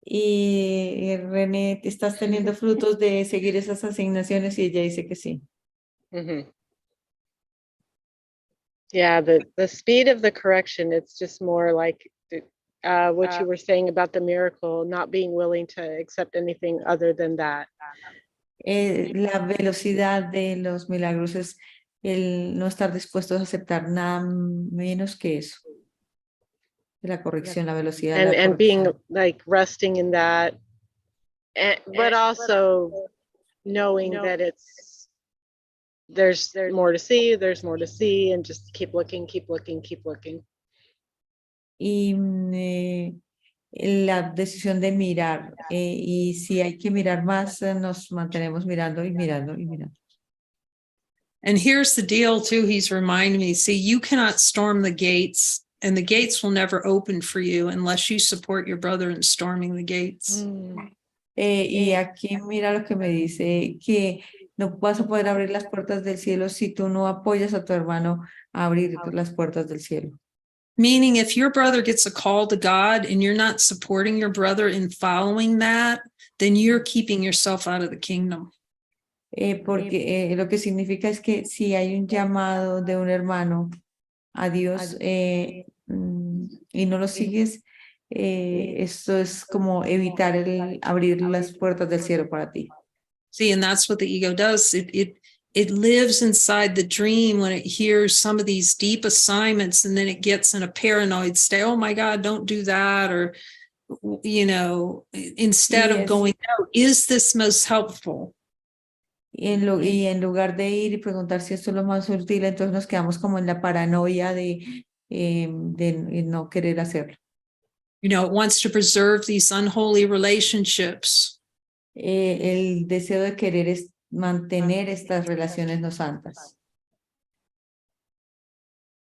Y René, ¿estás teniendo frutos de seguir esas asignaciones? Y ella dice que sí. Yeah, the speed of the correction, it's just more like what you were saying about the miracle, not being willing to accept anything other than that. La velocidad de los milagros es el no estar dispuestos a aceptar nada menos que eso. La corrección, la velocidad. And being like resting in that, but also knowing that there's more to see, and just keep looking. Y la decisión de mirar, y si hay que mirar más, nos mantenemos mirando y mirando y mirando. And here's the deal too, he's reminding me, see, you cannot storm the gates, and the gates will never open for you unless you support your brother in storming the gates. Y aquí mira lo que me dice, que no vas a poder abrir las puertas del cielo si tú no apoyas a tu hermano a abrir las puertas del cielo. Meaning, if your brother gets a call to God and you're not supporting your brother in following that, then you're keeping yourself out of the kingdom. Porque lo que significa es que si hay un llamado de un hermano a Dios y no lo sigues, esto es como evitar abrir las puertas del cielo para ti. See, and that's what the ego does. It lives inside the dream when it hears some of these deep assignments, and then it gets in a paranoid state. Oh my God, don't do that. Or, you know, instead of going out, is this most helpful? Y en lugar de ir y preguntar si esto es lo más útil, entonces nos quedamos como en la paranoia de no querer hacerlo. You know, it wants to preserve these unholy relationships. El deseo de querer es mantener estas relaciones no santas.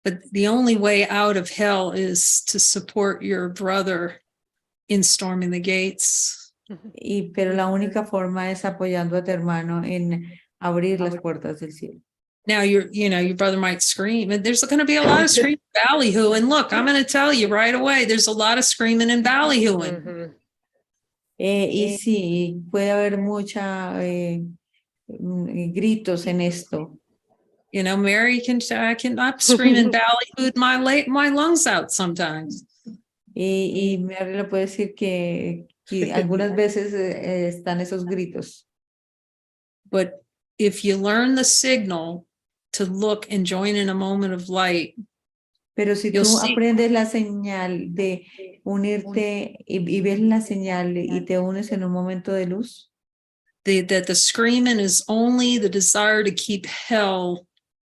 But the only way out of hell is to support your brother in storming the gates. pero la única forma es apoyando a tu hermano en abrir las puertas del cielo. Now your brother might scream, and there's going to be a lot of screaming, ballyhooing. Look, I'm going to tell you right away, there's a lot of screaming and ballyhooing. Mhm. Y sí, puede haber mucha gritos en esto. Mary I cannot scream and ballyhooed my lungs out sometimes. Y Mary le puede decir que algunas veces están esos gritos. But if you learn the signal to look and join in a moment of light, Pero si you'll tú see aprendes la señal de unirte y ves la señal y te unes en un momento de luz, that the screaming is only the desire to keep hell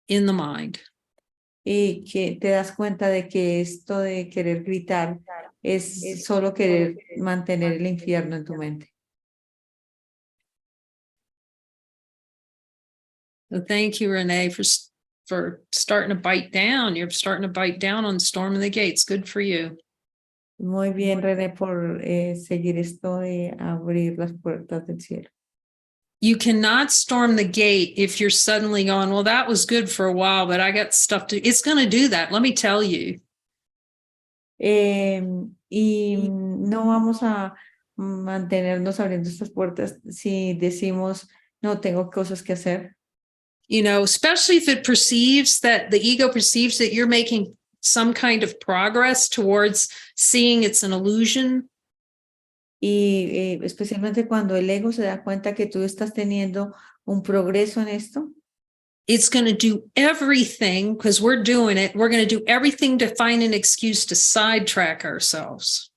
in the mind. y que te das cuenta de que esto de querer gritar es solo querer mantener el infierno en tu mente. So thank you, Renee, for starting to bite down. You're starting to bite down on storming the gates. Good for you. Muy bien, René, por seguir esto de abrir las puertas del cielo. You cannot storm the gate if you're suddenly going, well, that was good for a while, but I got stuff to, it's going to do that. Let me tell you. Y no vamos a mantenernos abriendo estas puertas si decimos, no, tengo cosas que hacer. Especially if it perceives that the ego perceives that you're making some kind of progress towards seeing it's an illusion. Y especialmente cuando el ego se da cuenta que tú estás teniendo un progreso en esto. It's going to do everything, because we're doing it. We're going to do everything to find an excuse to sidetrack ourselves.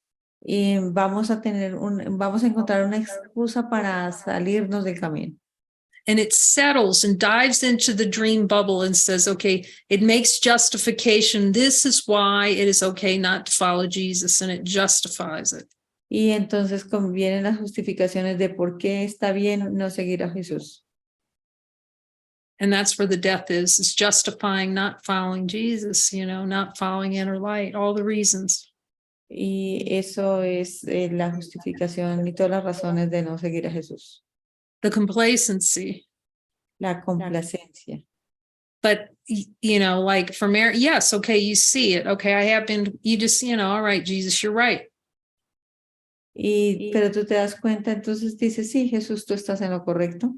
Y vamos a encontrar una excusa para salirnos del camino. And it settles and dives into the dream bubble and says, okay, it makes justification. This is why it is okay not to follow Jesus, and it justifies it. Y entonces convienen las justificaciones de por qué está bien no seguir a Jesús. And that's where the death is justifying not following Jesus, not following inner light, all the reasons. Y eso es la justificación y todas las razones de no seguir a Jesús. The complacency. La complacencia. But, like for Mary, yes, okay, you see it. Okay, I have been, you just, all right, Jesus, you're right. Pero tú te das cuenta, entonces dices, sí, Jesús, tú estás en lo correcto.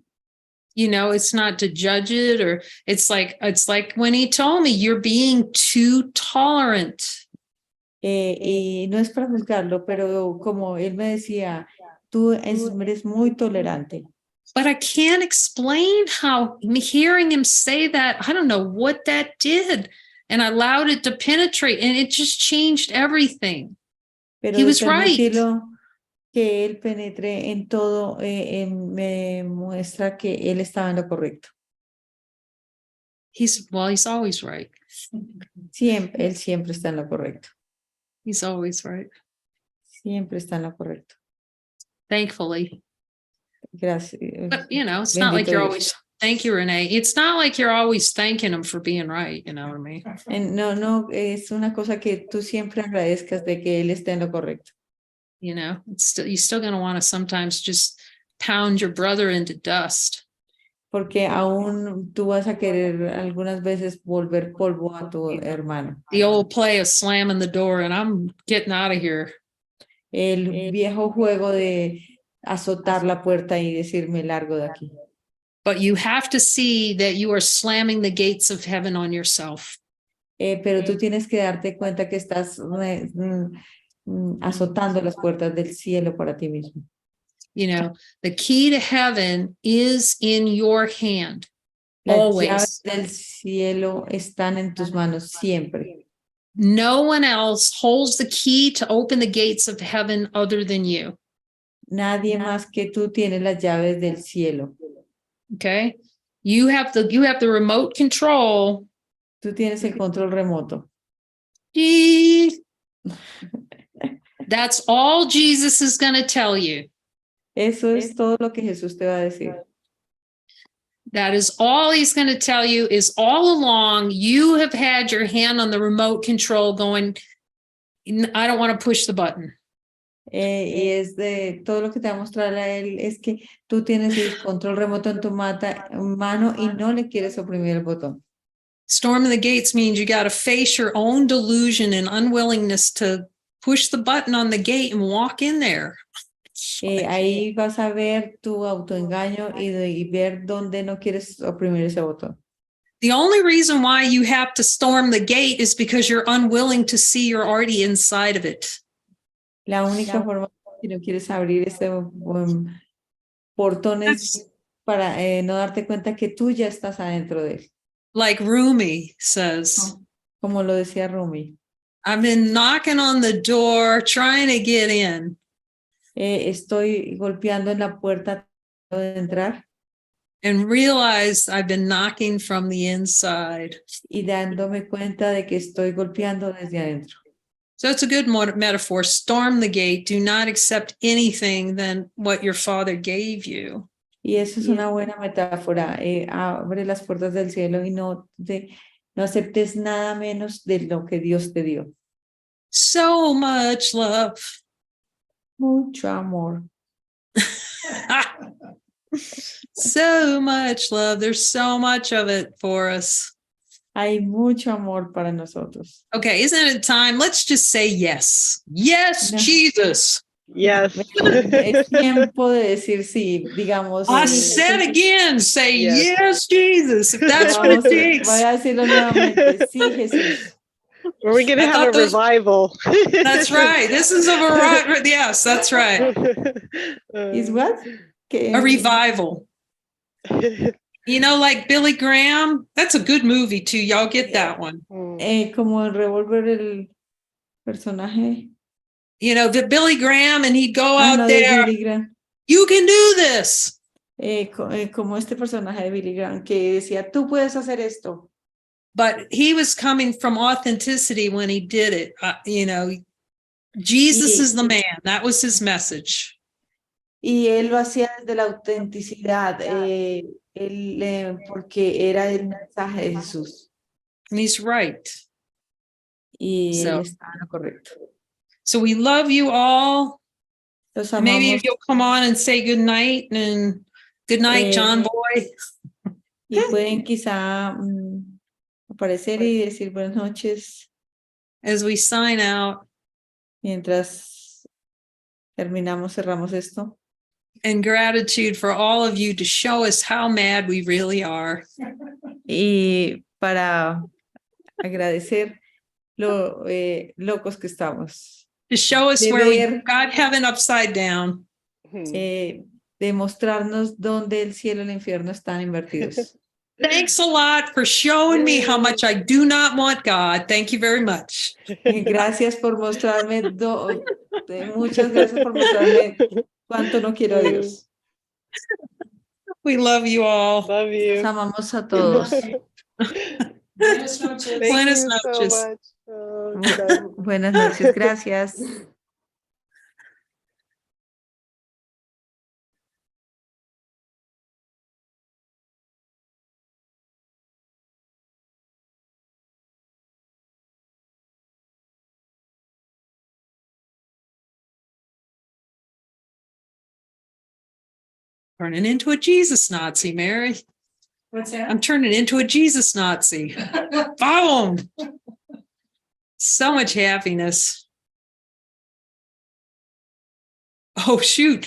It's not to judge it, or it's like when he told me, you're being too tolerant. Y no es para juzgarlo, pero como él me decía, tú eres muy tolerante. But I can't explain how hearing him say that, I don't know what that did. And I allowed it to penetrate, and it just changed everything. Pero He was right. Que él penetre en todo me muestra que él estaba en lo correcto. He's always right. Él siempre está en lo correcto. He's always right. Siempre está en lo correcto. Thankfully. Gracias. But, it's not like you're always, thank you, Renee. It's not like you're always thanking him for being right, you know what I mean? No, es una cosa que tú siempre agradezcas de que él esté en lo correcto. You're still going to want to sometimes just pound your brother into dust. Porque aún tú vas a querer algunas veces volver polvo a tu hermano. The old play of slamming the door and I'm getting out of here. El viejo juego de azotar la puerta y decirme largo de aquí. But you have to see that you are slamming the gates of heaven on yourself. Pero tú tienes que darte cuenta que estás azotando las puertas del cielo para ti mismo. The key to heaven is in your hand. Las always. llaves del cielo están en tus manos siempre. No one else holds the key to open the gates of heaven other than you. Nadie más que tú tienes las llaves del cielo. Okay? You have the remote control. Tú tienes el control remoto. That's all Jesus is going to tell you. Eso es todo lo que Jesús te va a decir. That is all he's going to tell you is all along you have had your hand on the remote control going, I don't want to push the button. Y es de todo lo que te va a mostrar a él es que tú tienes el control remoto en tu mano y no le quieres oprimir el botón. Storming the gates means you got to face your own delusion and unwillingness to push the button on the gate and walk in there. Ahí vas a ver tu autoengaño y ver dónde no quieres oprimir ese botón. The only reason why you have to storm the gate is because you're unwilling to see you're already inside of it. La única forma que no quieres abrir ese portón es para no darte cuenta que tú ya estás adentro de él. Like Rumi says, Como lo decía Rumi. I've been knocking on the door, trying to get in. Estoy golpeando en la puerta de entrar And realized I've been knocking from the inside. y dándome cuenta de que estoy golpeando desde adentro. So it's a good metaphor. Storm the gate. Do not accept anything than what your father gave you. Y eso es una buena metáfora. Abre las puertas del cielo y no aceptes nada menos de lo que Dios te dio. So much love. Mucho amor. So much love. There's so much of it for us. Hay mucho amor para nosotros. Okay, isn't it time? Let's just say yes. Yes, No. Jesus. Yes. Es tiempo de decir sí, digamos. I said again, say Yes. yes, Jesus. If that's what it takes. Voy a decirlo nuevamente. Sí, Jesús. Are we going to I have thought a those- revival? That's right. This is a variety. Yes, that's right. Is what? A revival. You know, like Billy Graham. That's a good movie too. Y'all get that one. Como el revólver el personaje. You know, the Billy Graham, and he'd go Ah, out no, de there. Billy Graham. You can do this. Como este personaje de Billy Graham que decía, tú puedes hacer esto. But he was coming from authenticity when he did it. You know, Jesus is the man. That was his message. Y él lo hacía desde la autenticidad, porque era el mensaje de Jesús. And he's right. Y So- él estaba en lo correcto. So we love you all. Los Maybe amamos if you'll come on and say good night and good night, John Boy. y pueden quizá aparecer y decir buenas noches As we sign out, mientras cerramos esto. and gratitude for all of you to show us how mad we really are. Y para agradecer lo locos que estamos. To show us De where we ver- got heaven upside down. De mostrarnos dónde el cielo y el infierno están invertidos. Thanks a lot for showing me how much I do not want God. Thank you very much. Gracias por mostrarme, muchas gracias por mostrarme cuánto no quiero a Dios. We love you all. Love Los you. amamos a todos. Buenas noches. Thank Buenas you so noches. much. Oh, God. Buenas noches, gracias. Turning into a Jesus Nazi, Mary. What's that? I'm turning into a Jesus Nazi. Boom. So much happiness. Oh, shoot.